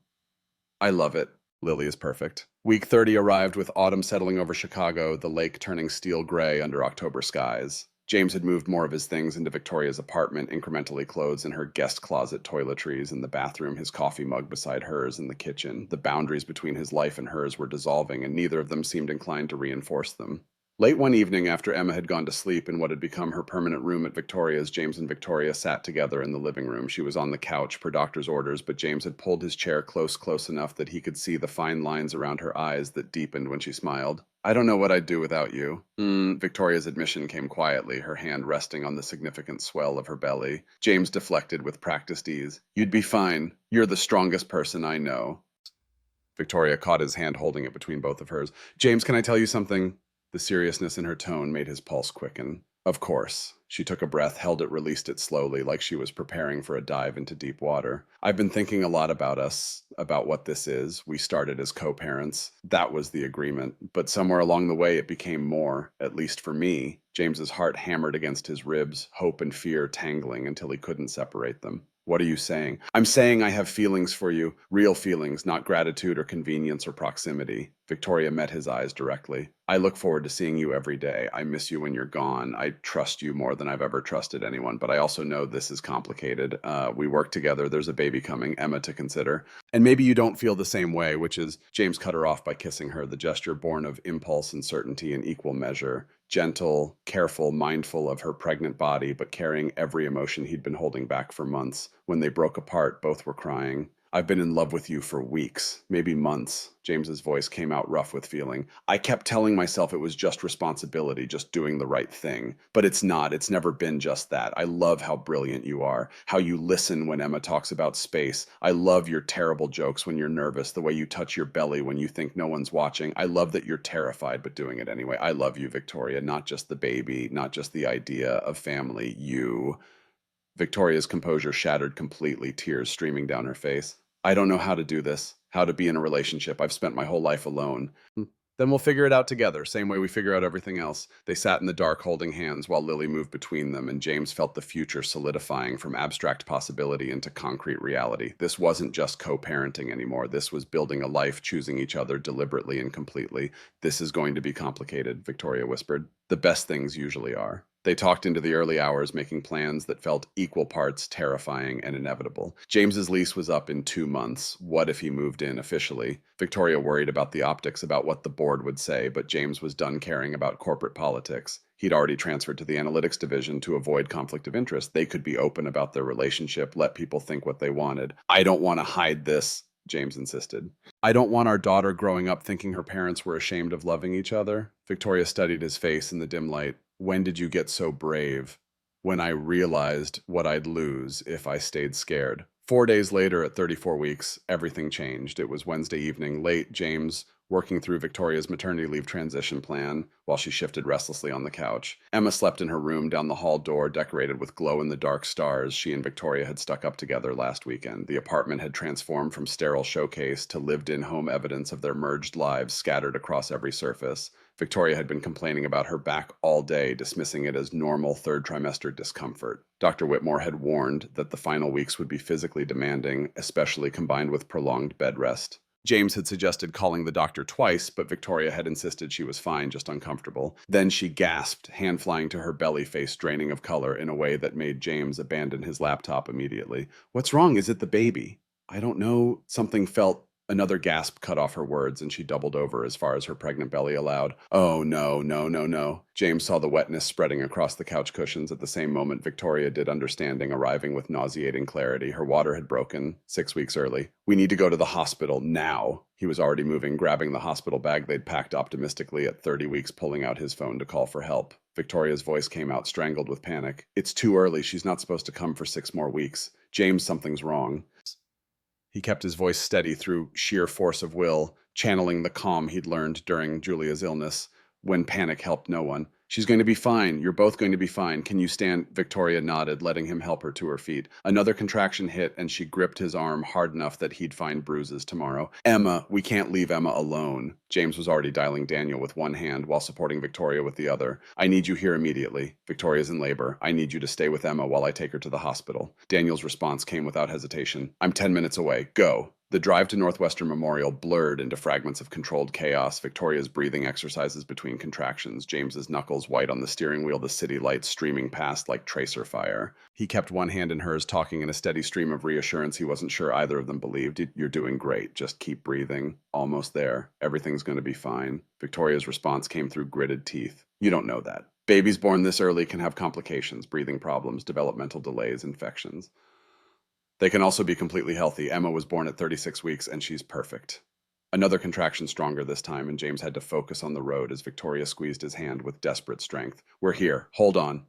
Speaker 1: "I love it. Lily is perfect." Week 30 arrived with autumn settling over Chicago, the lake turning steel gray under October skies. James had moved more of his things into Victoria's apartment, incrementally clothes in her guest closet toiletries, in the bathroom, his coffee mug beside hers in the kitchen. The boundaries between his life and hers were dissolving, and neither of them seemed inclined to reinforce them. Late one evening, after Emma had gone to sleep in what had become her permanent room at Victoria's, James and Victoria sat together in the living room. She was on the couch per doctor's orders, but James had pulled his chair close enough that he could see the fine lines around her eyes that deepened when she smiled. "I don't know what I'd do without you." Victoria's admission came quietly, her hand resting on the significant swell of her belly. James deflected with practiced ease. "You'd be fine. You're the strongest person I know." Victoria caught his hand, holding it between both of hers. "James, can I tell you something?" The seriousness in her tone made his pulse quicken. "Of course." She took a breath, held it, released it slowly, like she was preparing for a dive into deep water. "I've been thinking a lot about us, about what this is. We started as co-parents. That was the agreement. But somewhere along the way, it became more, at least for me." James's heart hammered against his ribs, hope and fear tangling until he couldn't separate them. "What are you saying?" "I'm saying I have feelings for you, real feelings, not gratitude or convenience or proximity." Victoria met his eyes directly. "I look forward to seeing you every day. I miss you when you're gone. I trust you more than I've ever trusted anyone, but I also know this is complicated. We work together. There's a baby coming, Emma to consider. And maybe you don't feel the same way," which is, James cut her off by kissing her, the gesture born of impulse and certainty in equal measure. gentle, careful, mindful of her pregnant body, but carrying every emotion he'd been holding back for months. When they broke apart, both were crying. I've been in love with you for weeks, maybe months. James's voice came out rough with feeling. I kept telling myself it was just responsibility, just doing the right thing. But it's not. It's never been just that. I love how brilliant you are, how you listen when Emma talks about space. I love your terrible jokes when you're nervous, the way you touch your belly when you think no one's watching. I love that you're terrified but doing it anyway. I love you, Victoria, not just the baby, not just the idea of family, you. Victoria's composure shattered completely, tears streaming down her face. I don't know how to do this, how to be in a relationship. I've spent my whole life alone. Then we'll figure it out together, same way we figure out everything else. They sat in the dark holding hands while Lily moved between them, and James felt the future solidifying from abstract possibility into concrete reality. This wasn't just co parenting anymore. This was building a life, choosing each other deliberately and completely. This is going to be complicated, Victoria whispered. The best things usually are. They talked into the early hours, making plans that felt equal parts terrifying and inevitable. James's lease was up in 2 months. What if he moved in officially? Victoria worried about the optics, about what the board would say, but James was done caring about corporate politics. He'd already transferred to the analytics division to avoid conflict of interest. They could be open about their relationship, let people think what they wanted. I don't want to hide this, James insisted. I don't want our daughter growing up thinking her parents were ashamed of loving each other. Victoria studied his face in the dim light. When did you get so brave? When I realized what I'd lose if I stayed scared. 4 days later, at 34 weeks, everything changed. It was Wednesday evening, late, James working through Victoria's maternity leave transition plan while she shifted restlessly on the couch. Emma slept in her room down the hall door, decorated with glow-in-the-dark stars she and Victoria had stuck up together last weekend. The apartment had transformed from sterile showcase to lived-in home evidence of their merged lives scattered across every surface. Victoria had been complaining about her back all day, dismissing it as normal third trimester discomfort. Dr. Whitmore had warned that the final weeks would be physically demanding, especially combined with prolonged bed rest. James had suggested calling the doctor twice, but Victoria had insisted she was fine, just uncomfortable. Then she gasped, hand flying to her belly, face draining of color in a way that made James abandon his laptop immediately. What's wrong? Is it the baby? I don't know. Something felt. Another gasp cut off her words, and she doubled over as far as her pregnant belly allowed. Oh, no, no, no, no. James saw the wetness spreading across the couch cushions at the same moment Victoria did, understanding, arriving with nauseating clarity. Her water had broken 6 weeks early. We need to go to the hospital now. He was already moving, grabbing the hospital bag they'd packed optimistically at 30 weeks, pulling out his phone to call for help. Victoria's voice came out, strangled with panic. It's too early. She's not supposed to come for 6 more weeks. James, something's wrong. He kept his voice steady through sheer force of will, channeling the calm he'd learned during Julia's illness, when panic helped no one. She's going to be fine. You're both going to be fine. Can you stand? Victoria nodded, letting him help her to her feet. Another contraction hit, and she gripped his arm hard enough that he'd find bruises tomorrow. Emma, we can't leave Emma alone. James was already dialing Daniel with one hand while supporting Victoria with the other. I need you here immediately. Victoria's in labor. I need you to stay with Emma while I take her to the hospital. Daniel's response came without hesitation. I'm 10 minutes away. Go. The drive to Northwestern Memorial blurred into fragments of controlled chaos, Victoria's breathing exercises between contractions, James's knuckles white on the steering wheel, the city lights streaming past like tracer fire. He kept one hand in hers, talking in a steady stream of reassurance he wasn't sure either of them believed. You're doing great. Just keep breathing. Almost there. Everything's going to be fine. Victoria's response came through gritted teeth. You don't know that. Babies born this early can have complications, breathing problems, developmental delays, infections. They can also be completely healthy. Emma was born at 36 weeks, and she's perfect. Another contraction stronger this time, and James had to focus on the road as Victoria squeezed his hand with desperate strength. We're here. Hold on.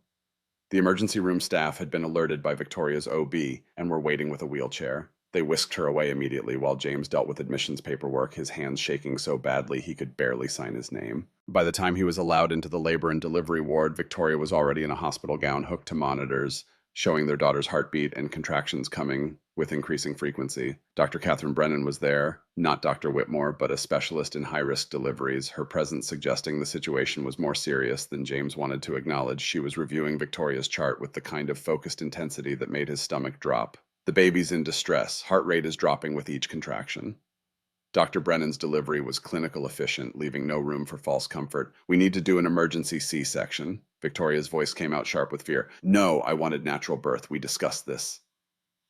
Speaker 1: The emergency room staff had been alerted by Victoria's OB and were waiting with a wheelchair. They whisked her away immediately while James dealt with admissions paperwork, his hands shaking so badly he could barely sign his name. By the time he was allowed into the labor and delivery ward, Victoria was already in a hospital gown hooked to monitors, showing their daughter's heartbeat and contractions coming with increasing frequency. Dr. Catherine Brennan was there, not Dr. Whitmore, but a specialist in high-risk deliveries, her presence suggesting the situation was more serious than James wanted to acknowledge. She was reviewing Victoria's chart with the kind of focused intensity that made his stomach drop. The baby's in distress. Heart rate is dropping with each contraction. Dr. Brennan's delivery was clinical efficient, leaving no room for false comfort. We need to do an emergency C-section. Victoria's voice came out sharp with fear. No, I wanted natural birth. We discussed this.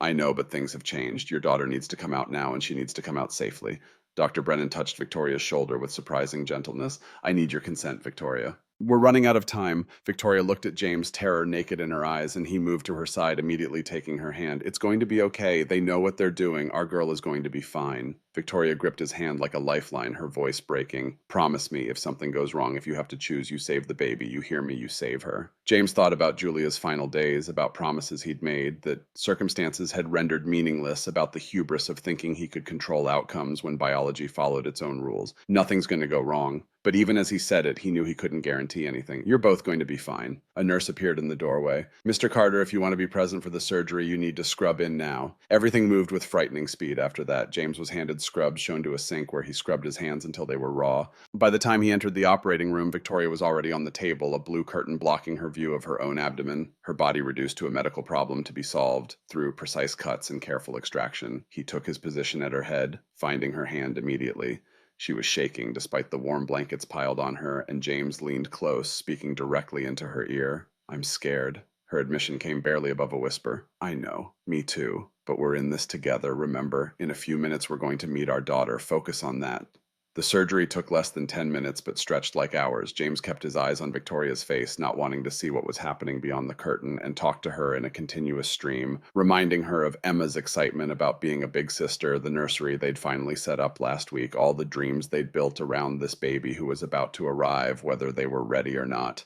Speaker 1: I know, but things have changed. Your daughter needs to come out now, and she needs to come out safely. Dr. Brennan touched Victoria's shoulder with surprising gentleness. I need your consent, Victoria. We're running out of time. Victoria looked at James, terror naked in her eyes, and he moved to her side, immediately taking her hand. It's going to be okay. They know what they're doing. Our girl is going to be fine. Victoria gripped his hand like a lifeline, her voice breaking. Promise me, if something goes wrong, if you have to choose, you save the baby. You hear me, you save her. James thought about Julia's final days, about promises he'd made that circumstances had rendered meaningless, about the hubris of thinking he could control outcomes when biology followed its own rules. Nothing's going to go wrong. But even as he said it, he knew he couldn't guarantee anything. You're both going to be fine. A nurse appeared in the doorway. Mr. Carter, if you want to be present for the surgery, you need to scrub in now. Everything moved with frightening speed after that. James was handed scrubs shown to a sink where he scrubbed his hands until they were raw. By the time he entered the operating room, Victoria was already on the table, a blue curtain blocking her view of her own abdomen, her body reduced to a medical problem to be solved through precise cuts and careful extraction. He took his position at her head, finding her hand immediately. She was shaking despite the warm blankets piled on her, and James leaned close, speaking directly into her ear. I'm scared. Her admission came barely above a whisper. I know. Me too. But we're in this together, remember? In a few minutes we're going to meet our daughter. Focus on that. The surgery took less than 10 minutes but stretched like hours. James kept his eyes on Victoria's face, not wanting to see what was happening beyond the curtain, and talked to her in a continuous stream, reminding her of Emma's excitement about being a big sister, the nursery they'd finally set up last week, all the dreams they'd built around this baby who was about to arrive, whether they were ready or not.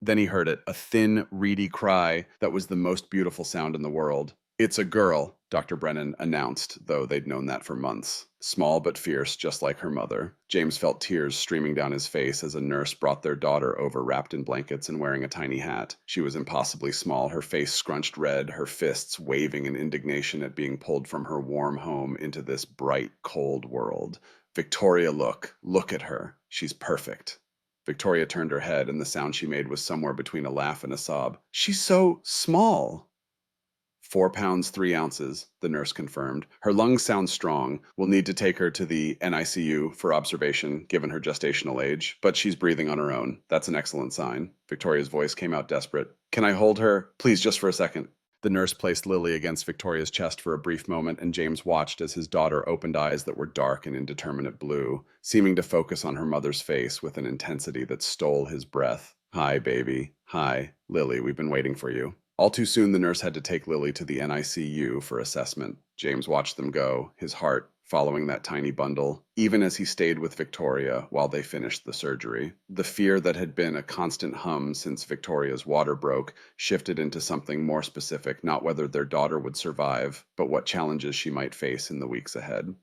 Speaker 1: Then he heard it, a thin, reedy cry that was the most beautiful sound in the world. It's a girl, Dr. Brennan announced, though they'd known that for months. Small but fierce, just like her mother. James felt tears streaming down his face as a nurse brought their daughter over, wrapped in blankets and wearing a tiny hat. She was impossibly small, her face scrunched red, her fists waving in indignation at being pulled from her warm home into this bright, cold world. Victoria, look at her. She's perfect. Victoria turned her head, and the sound she made was somewhere between a laugh and a sob. She's so small. 4 pounds, 3 ounces, the nurse confirmed. Her lungs sound strong. We'll need to take her to the NICU for observation, given her gestational age, but she's breathing on her own. That's an excellent sign. Victoria's voice came out desperate. Can I hold her? Please, just for a second. The nurse placed Lily against Victoria's chest for a brief moment, and James watched as his daughter opened eyes that were dark and indeterminate blue, seeming to focus on her mother's face with an intensity that stole his breath. Hi, baby. Hi, Lily, we've been waiting for you. All too soon, the nurse had to take Lily to the NICU for assessment. James watched them go, his heart following that tiny bundle, even as he stayed with Victoria while they finished the surgery. The fear that had been a constant hum since Victoria's water broke shifted into something more specific, not whether their daughter would survive, but what challenges she might face in the weeks ahead.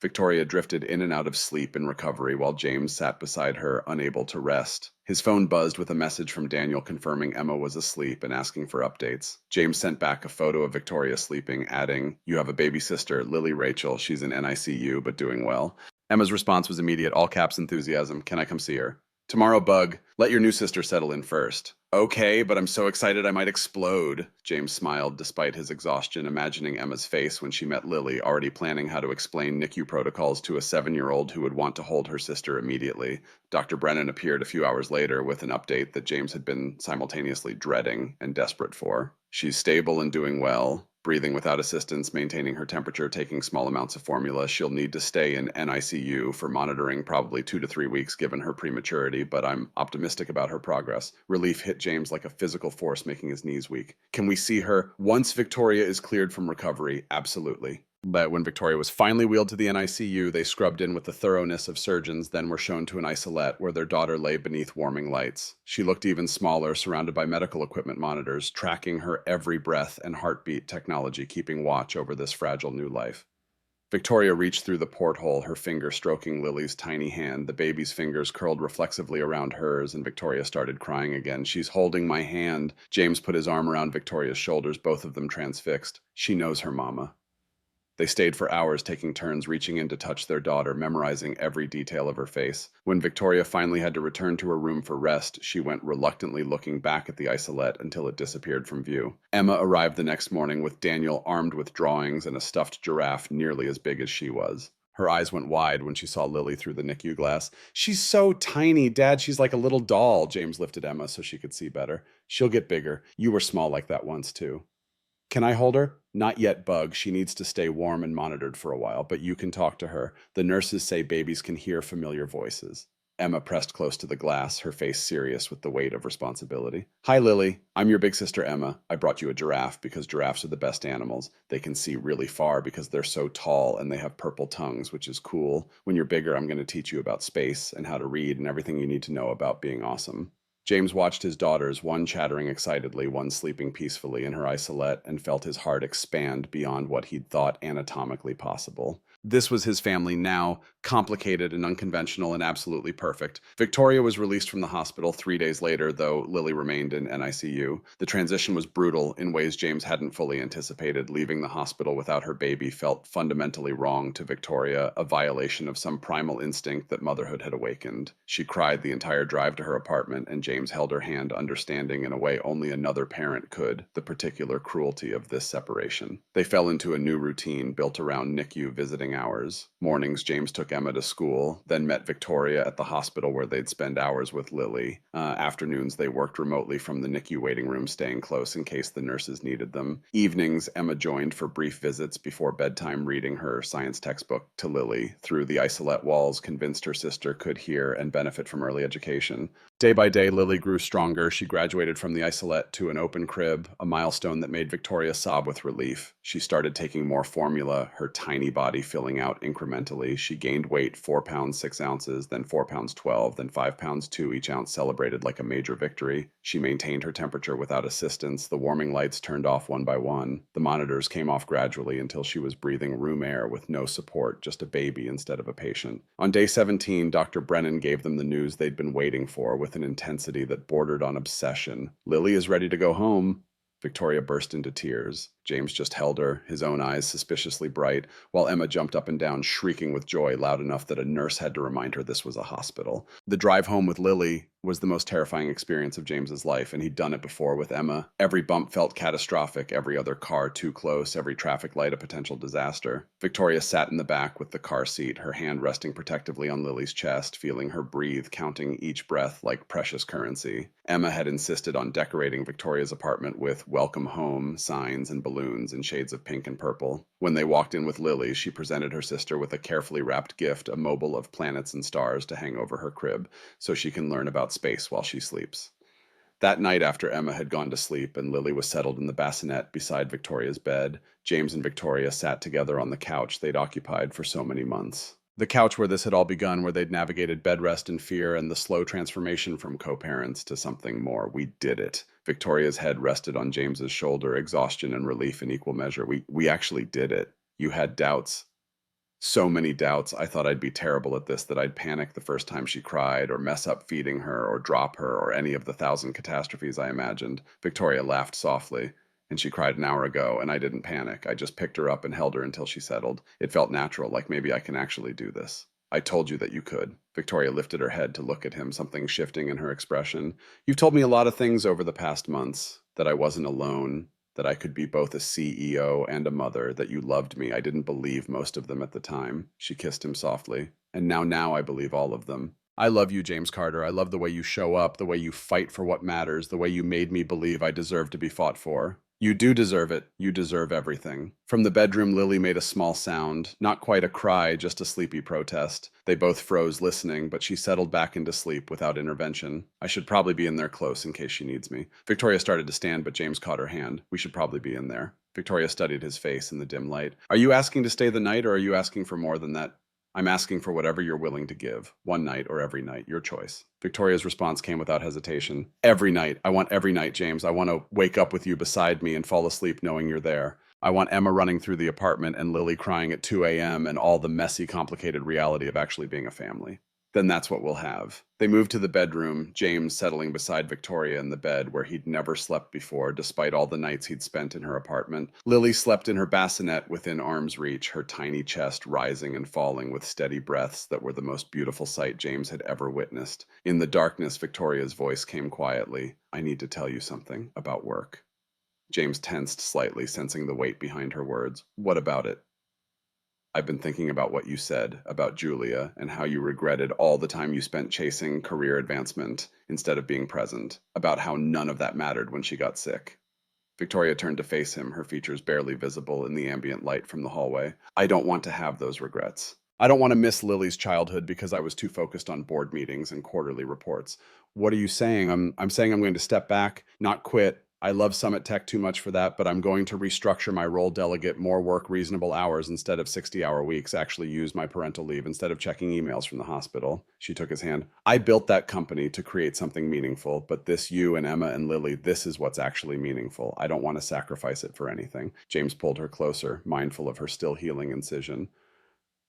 Speaker 1: Victoria drifted in and out of sleep and recovery while James sat beside her, unable to rest. His phone buzzed with a message from Daniel confirming Emma was asleep and asking for updates. James sent back a photo of Victoria sleeping, adding, "You have a baby sister, Lily Rachel. She's in NICU, but doing well." Emma's response was immediate, all caps enthusiasm. Can I come see her? Tomorrow, Bug. Let your new sister settle in first. Okay, but I'm so excited I might explode. James smiled despite his exhaustion, imagining Emma's face when she met Lily, already planning how to explain NICU protocols to a 7-year-old who would want to hold her sister immediately. Dr. Brennan appeared a few hours later with an update that James had been simultaneously dreading and desperate for. She's stable and doing well. Breathing without assistance, maintaining her temperature, taking small amounts of formula. She'll need to stay in NICU for monitoring probably 2 to 3 weeks given her prematurity, but I'm optimistic about her progress. Relief hit James like a physical force, making his knees weak. Can we see her once Victoria is cleared from recovery? Absolutely. But when Victoria was finally wheeled to the NICU, they scrubbed in with the thoroughness of surgeons, then were shown to an isolette where their daughter lay beneath warming lights. She looked even smaller, surrounded by medical equipment monitors, tracking her every breath and heartbeat, technology keeping watch over this fragile new life. Victoria reached through the porthole, her finger stroking Lily's tiny hand. The baby's fingers curled reflexively around hers, and Victoria started crying again. She's holding my hand. James put his arm around Victoria's shoulders, both of them transfixed. She knows her mama. They stayed for hours, taking turns reaching in to touch their daughter, memorizing every detail of her face. When Victoria finally had to return to her room for rest, she went reluctantly looking back at the isolette until it disappeared from view. Emma arrived the next morning with Daniel armed with drawings and a stuffed giraffe nearly as big as she was. Her eyes went wide when she saw Lily through the NICU glass. "She's so tiny, Dad. She's like a little doll." James lifted Emma so she could see better. "She'll get bigger. You were small like that once, too." "Can I hold her?" "Not yet, Bug. She needs to stay warm and monitored for a while, but you can talk to her. The nurses say babies can hear familiar voices." Emma pressed close to the glass, her face serious with the weight of responsibility. Hi, Lily. I'm your big sister, Emma. I brought you a giraffe because giraffes are the best animals. They can see really far because they're so tall and they have purple tongues, which is cool. When you're bigger, I'm going to teach you about space and how to read and everything you need to know about being awesome. James watched his daughters, one chattering excitedly, one sleeping peacefully in her isolette, and felt his heart expand beyond what he'd thought anatomically possible. This was his family now, complicated and unconventional and absolutely perfect. Victoria was released from the hospital 3 days later, though Lily remained in NICU. The transition was brutal in ways James hadn't fully anticipated. Leaving the hospital without her baby felt fundamentally wrong to Victoria, a violation of some primal instinct that motherhood had awakened. She cried the entire drive to her apartment, and James held her hand, understanding in a way only another parent could the particular cruelty of this separation. They fell into a new routine built around NICU visiting hours. Mornings, James took Emma to school, then met Victoria at the hospital where they'd spend hours with Lily. Afternoons, they worked remotely from the NICU waiting room, staying close in case the nurses needed them. Evenings, Emma joined for brief visits before bedtime, reading her science textbook to Lily. Through the isolette walls, convinced her sister could hear and benefit from early education. Day by day, Lily grew stronger. She graduated from the isolette to an open crib, a milestone that made Victoria sob with relief. She started taking more formula, her tiny body filling out incrementally. She gained weight, 4 pounds 6 ounces, then 4 pounds 12, then 5 pounds 2, each ounce celebrated like a major victory. She maintained her temperature without assistance. The warming lights turned off one by one. The monitors came off gradually until she was breathing room air with no support, just a baby instead of a patient. On day 17, Dr. Brennan gave them the news they'd been waiting for with an intensity that bordered on obsession. Lily is ready to go home. Victoria burst into tears. James just held her, his own eyes suspiciously bright, while Emma jumped up and down, shrieking with joy loud enough that a nurse had to remind her this was a hospital. The drive home with Lily was the most terrifying experience of James's life, and he'd done it before with Emma. Every bump felt catastrophic, every other car too close, every traffic light a potential disaster. Victoria sat in the back with the car seat, her hand resting protectively on Lily's chest, feeling her breathe, counting each breath like precious currency. Emma had insisted on decorating Victoria's apartment with welcome home signs and balloons in shades of pink and purple. When they walked in with Lily, she presented her sister with a carefully wrapped gift, a mobile of planets and stars to hang over her crib, so she can learn about space while she sleeps. That night, after Emma had gone to sleep and Lily was settled in the bassinet beside Victoria's bed, James and Victoria sat together on the couch they'd occupied for so many months. The couch where this had all begun, where they'd navigated bed rest and fear and the slow transformation from co-parents to something more. We did it. Victoria's head rested on James's shoulder, exhaustion and relief in equal measure. We actually did it. You had doubts. So many doubts. I thought I'd be terrible at this, that I'd panic the first time she cried, or mess up feeding her, or drop her, or any of the thousand catastrophes I imagined. Victoria laughed softly. And she cried an hour ago, and I didn't panic. I just picked her up and held her until she settled. It felt natural, like maybe I can actually do this. I told you that you could. Victoria lifted her head to look at him, something shifting in her expression. You've told me a lot of things over the past months, that I wasn't alone, that I could be both a CEO and a mother, that you loved me. I didn't believe most of them at the time. She kissed him softly. And now I believe all of them. I love you, James Carter. I love the way you show up, the way you fight for what matters, the way you made me believe I deserve to be fought for. You do deserve it. You deserve everything. From the bedroom, Lily made a small sound, not quite a cry, just a sleepy protest. They both froze listening, but she settled back into sleep without intervention. I should probably be in there close in case she needs me. Victoria started to stand, but James caught her hand. We should probably be in there. Victoria studied his face in the dim light. Are you asking to stay the night, or are you asking for more than that? I'm asking for whatever you're willing to give. One night or every night, your choice. Victoria's response came without hesitation. Every night. I want every night, James. I want to wake up with you beside me and fall asleep knowing you're there. I want Emma running through the apartment and Lily crying at 2 a.m. and all the messy, complicated reality of actually being a family. Then that's what we'll have. They moved to the bedroom, James settling beside Victoria in the bed where he'd never slept before, despite all the nights he'd spent in her apartment. Lily slept in her bassinet within arm's reach, her tiny chest rising and falling with steady breaths that were the most beautiful sight James had ever witnessed. In the darkness, Victoria's voice came quietly. I need to tell you something about work. James tensed slightly, sensing the weight behind her words. What about it? I've been thinking about what you said about Julia and how you regretted all the time you spent chasing career advancement instead of being present, about how none of that mattered when she got sick. Victoria turned to face him, her features barely visible in the ambient light from the hallway. I don't want to have those regrets. I don't want to miss Lily's childhood because I was too focused on board meetings and quarterly reports. What are you saying? I'm saying I'm going to step back, not quit. I love Summit Tech too much for that, but I'm going to restructure my role, delegate more work, reasonable hours instead of 60-hour weeks, actually use my parental leave instead of checking emails from the hospital. She took his hand. I built that company to create something meaningful, but this, you and Emma and Lily, this is what's actually meaningful. I don't want to sacrifice it for anything. James pulled her closer, mindful of her still healing incision.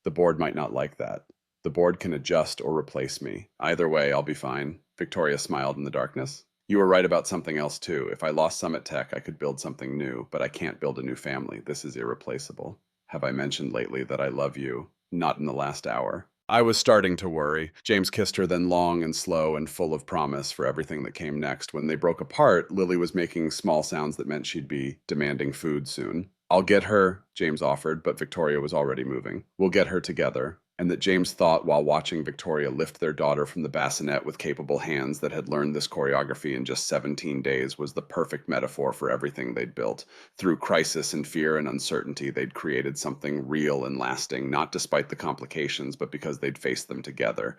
Speaker 1: The board might not like that. The board can adjust or replace me. Either way, I'll be fine. Victoria smiled in the darkness. You were right about something else, too. If I lost Summit Tech, I could build something new, but I can't build a new family. This is irreplaceable. Have I mentioned lately that I love you? Not in the last hour. I was starting to worry. James kissed her, then long and slow and full of promise for everything that came next. When they broke apart, Lily was making small sounds that meant she'd be demanding food soon. I'll get her, James offered, but Victoria was already moving. We'll get her together. And that James thought while watching Victoria lift their daughter from the bassinet with capable hands that had learned this choreography in just 17 days was the perfect metaphor for everything they'd built. Through crisis and fear and uncertainty, they'd created something real and lasting, not despite the complications, but because they'd faced them together.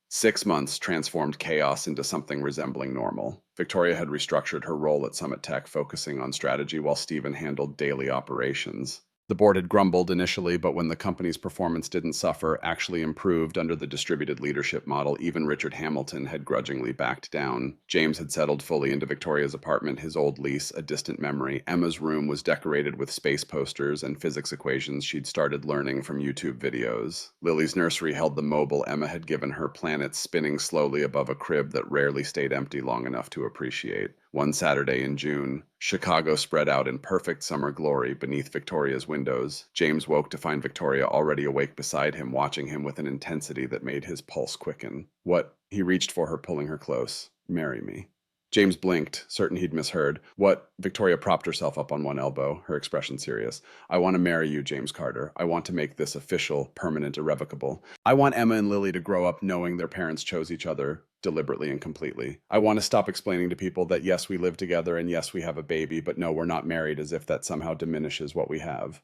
Speaker 1: 6 months transformed chaos into something resembling normal. Victoria had restructured her role at Summit Tech, focusing on strategy while Stephen handled daily operations. The board had grumbled initially, but when the company's performance didn't suffer, actually improved under the distributed leadership model, even Richard Hamilton had grudgingly backed down. James had settled fully into Victoria's apartment, his old lease a distant memory. Emma's room was decorated with space posters and physics equations she'd started learning from YouTube videos. Lily's nursery held the mobile Emma had given her, planets spinning slowly above a crib that rarely stayed empty long enough to appreciate. One Saturday in June, Chicago spread out in perfect summer glory beneath Victoria's windows. James woke to find Victoria already awake beside him, watching him with an intensity that made his pulse quicken. What? He reached for her, pulling her close. Marry me. James blinked, certain he'd misheard. What? Victoria propped herself up on one elbow, her expression serious. I want to marry you, James Carter. I want to make this official, permanent, irrevocable. I want Emma and Lily to grow up knowing their parents chose each other deliberately and completely. I want to stop explaining to people that yes, we live together and yes, we have a baby, but no, we're not married, as if that somehow diminishes what we have.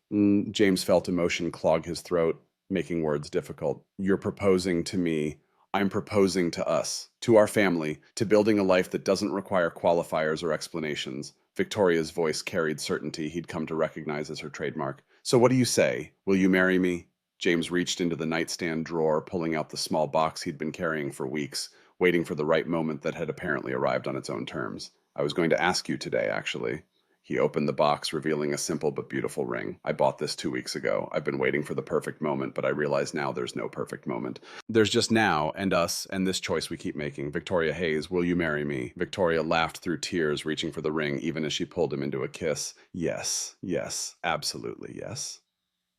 Speaker 1: James felt emotion clog his throat, making words difficult. You're proposing to me. I'm proposing to us, to our family, to building a life that doesn't require qualifiers or explanations. Victoria's voice carried certainty he'd come to recognize as her trademark. So what do you say? Will you marry me? James reached into the nightstand drawer, pulling out the small box he'd been carrying for weeks, waiting for the right moment that had apparently arrived on its own terms. I was going to ask you today, actually. He opened the box, revealing a simple but beautiful ring. I bought this 2 weeks ago. I've been waiting for the perfect moment, but I realize now there's no perfect moment. There's just now, and us, and this choice we keep making. Victoria Hayes, will you marry me? Victoria laughed through tears, reaching for the ring, even as she pulled him into a kiss. Yes, yes, absolutely yes.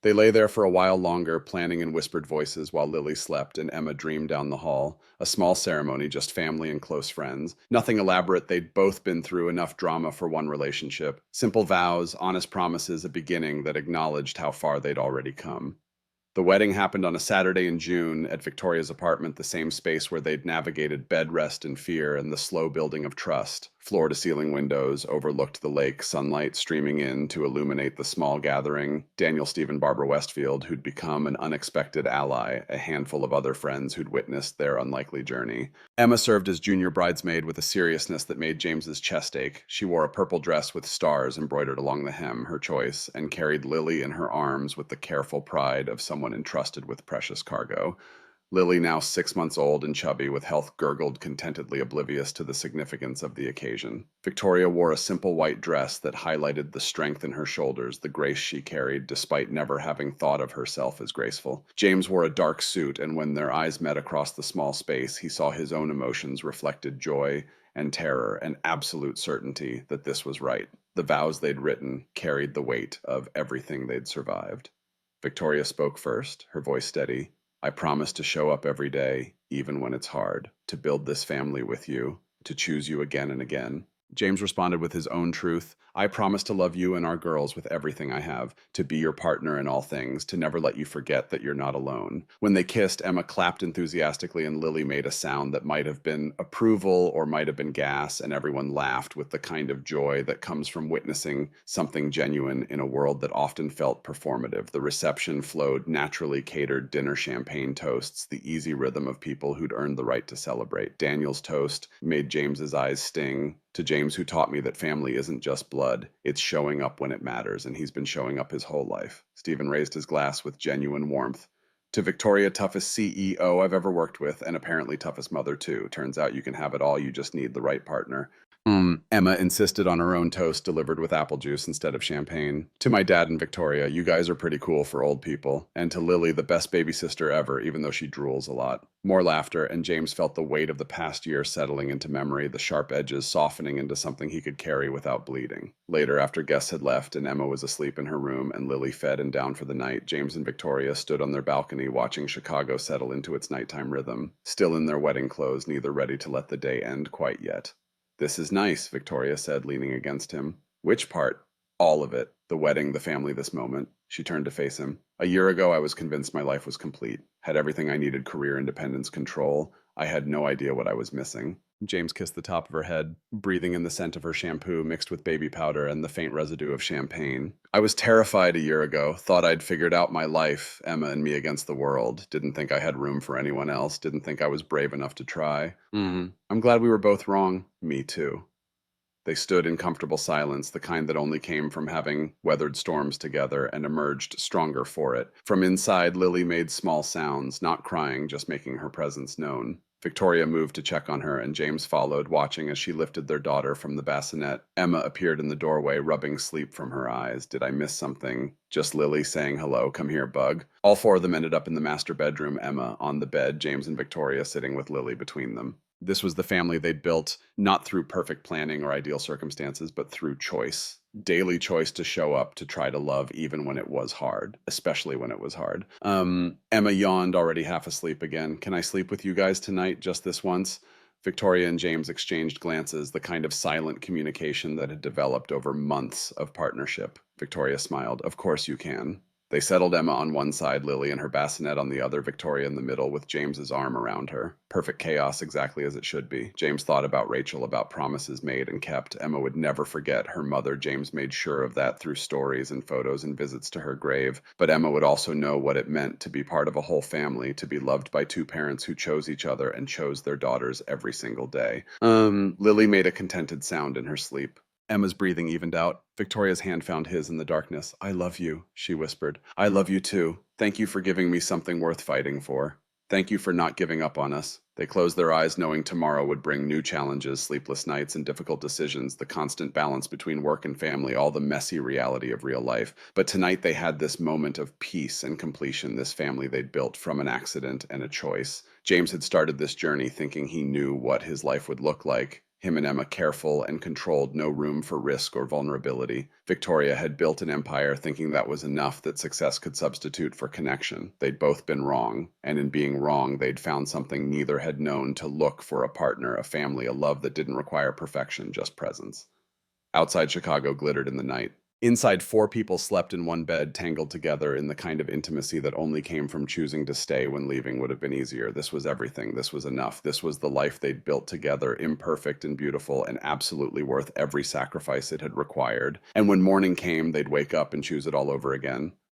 Speaker 1: They lay there for a while longer, planning in whispered voices while Lily slept and Emma dreamed down the hall. A small ceremony, just family and close friends. Nothing elaborate, they'd both been through enough drama for one relationship. Simple vows, honest promises, a beginning that acknowledged how far they'd already come. The wedding happened on a Saturday in June at Victoria's apartment, the same space where they'd navigated bed rest and fear and the slow building of trust. Floor-to-ceiling windows overlooked the lake, sunlight streaming in to illuminate the small gathering. Daniel, Stephen, Barbara Westfield, who'd become an unexpected ally, a handful of other friends who'd witnessed their unlikely journey. Emma served as junior bridesmaid with a seriousness that made James's chest ache. She wore a purple dress with stars embroidered along the hem, her choice, and carried Lily in her arms with the careful pride of someone entrusted with precious cargo. Lily, now 6 months old and chubby, with health gurgled, contentedly oblivious to the significance of the occasion. Victoria wore a simple white dress that highlighted the strength in her shoulders, the grace she carried, despite never having thought of herself as graceful. James wore a dark suit, and when their eyes met across the small space, he saw his own emotions reflected: joy and terror and absolute certainty that this was right. The vows they'd written carried the weight of everything they'd survived. Victoria spoke first, her voice steady. I promise to show up every day, even when it's hard, to build this family with you, to choose you again and again. James responded with his own truth. I promise to love you and our girls with everything I have, to be your partner in all things, to never let you forget that you're not alone. When they kissed, Emma clapped enthusiastically and Lily made a sound that might have been approval or might have been gas, and everyone laughed with the kind of joy that comes from witnessing something genuine in a world that often felt performative. The reception flowed naturally catered dinner champagne toasts, the easy rhythm of people who'd earned the right to celebrate. Daniel's toast made James's eyes sting. To James, who taught me that family isn't just blood, it's showing up when it matters, and he's been showing up his whole life. Stephen raised his glass with genuine warmth. To Victoria, toughest CEO I've ever worked with, and apparently toughest mother too. Turns out you can have it all, you just need the right partner. Emma insisted on her own toast delivered with apple juice instead of champagne. To my dad and Victoria, you guys are pretty cool for old people. And to Lily, the best baby sister ever, even though she drools a lot. More laughter, and James felt the weight of the past year settling into memory, the sharp edges softening into something he could carry without bleeding. Later, after guests had left and Emma was asleep in her room and Lily fed and down for the night, James and Victoria stood on their balcony watching Chicago settle into its nighttime rhythm, still in their wedding clothes, neither ready to let the day end quite yet. This is nice, Victoria said, leaning against him. Which part? All of it. The wedding, the family, this moment. She turned to face him. A year ago, I was convinced my life was complete. Had everything I needed: career, independence, control. I had no idea what I was missing. James kissed the top of her head, breathing in the scent of her shampoo mixed with baby powder and the faint residue of champagne. I was terrified a year ago, thought I'd figured out my life, Emma and me against the world. Didn't think I had room for anyone else, didn't think I was brave enough to try. I'm glad we were both wrong. Me too. They stood in comfortable silence, the kind that only came from having weathered storms together, and emerged stronger for it. From inside, Lily made small sounds, not crying, just making her presence known. Victoria moved to check on her, and James followed, watching as she lifted their daughter from the bassinet. Emma appeared in the doorway, rubbing sleep from her eyes. Did I miss something? Just Lily saying hello, come here, bug. All four of them ended up in the master bedroom, Emma on the bed, James and Victoria sitting with Lily between them. This was the family they'd built, not through perfect planning or ideal circumstances, but through choice. Daily choice to show up, to try to love, even when it was hard, especially when it was hard. Emma yawned, already half asleep again. Can I sleep with you guys tonight, just this once? Victoria and James exchanged glances, the kind of silent communication that had developed over months of partnership. Victoria smiled. Of course you can. They settled Emma on one side, Lily and her bassinet on the other, Victoria in the middle with James's arm around her. Perfect chaos, exactly as it should be. James thought about Rachel, about promises made and kept. Emma would never forget her mother. James made sure of that through stories and photos and visits to her grave. But Emma would also know what it meant to be part of a whole family, to be loved by two parents who chose each other and chose their daughters every single day. Lily made a contented sound in her sleep. Emma's breathing evened out. Victoria's hand found his in the darkness. I love you, she whispered. I love you too. Thank you for giving me something worth fighting for. Thank you for not giving up on us. They closed their eyes knowing tomorrow would bring new challenges, sleepless nights, and difficult decisions, the constant balance between work and family, all the messy reality of real life. But tonight they had this moment of peace and completion, this family they'd built from an accident and a choice. James had started this journey thinking he knew what his life would look like. Him and Emma careful and controlled, no room for risk or vulnerability. Victoria had built an empire thinking that was enough, that success could substitute for connection. They'd both been wrong, and in being wrong, they'd found something neither had known: to look for a partner, a family, a love that didn't require perfection, just presence. Outside Chicago glittered in the night. Inside, four people slept in one bed, tangled together in the kind of intimacy that only came from choosing to stay when leaving would have been easier. This was everything. This was enough. This was the life they'd built together, imperfect and beautiful, and absolutely worth every sacrifice it had required. And when morning came, they'd wake up and choose it all over again.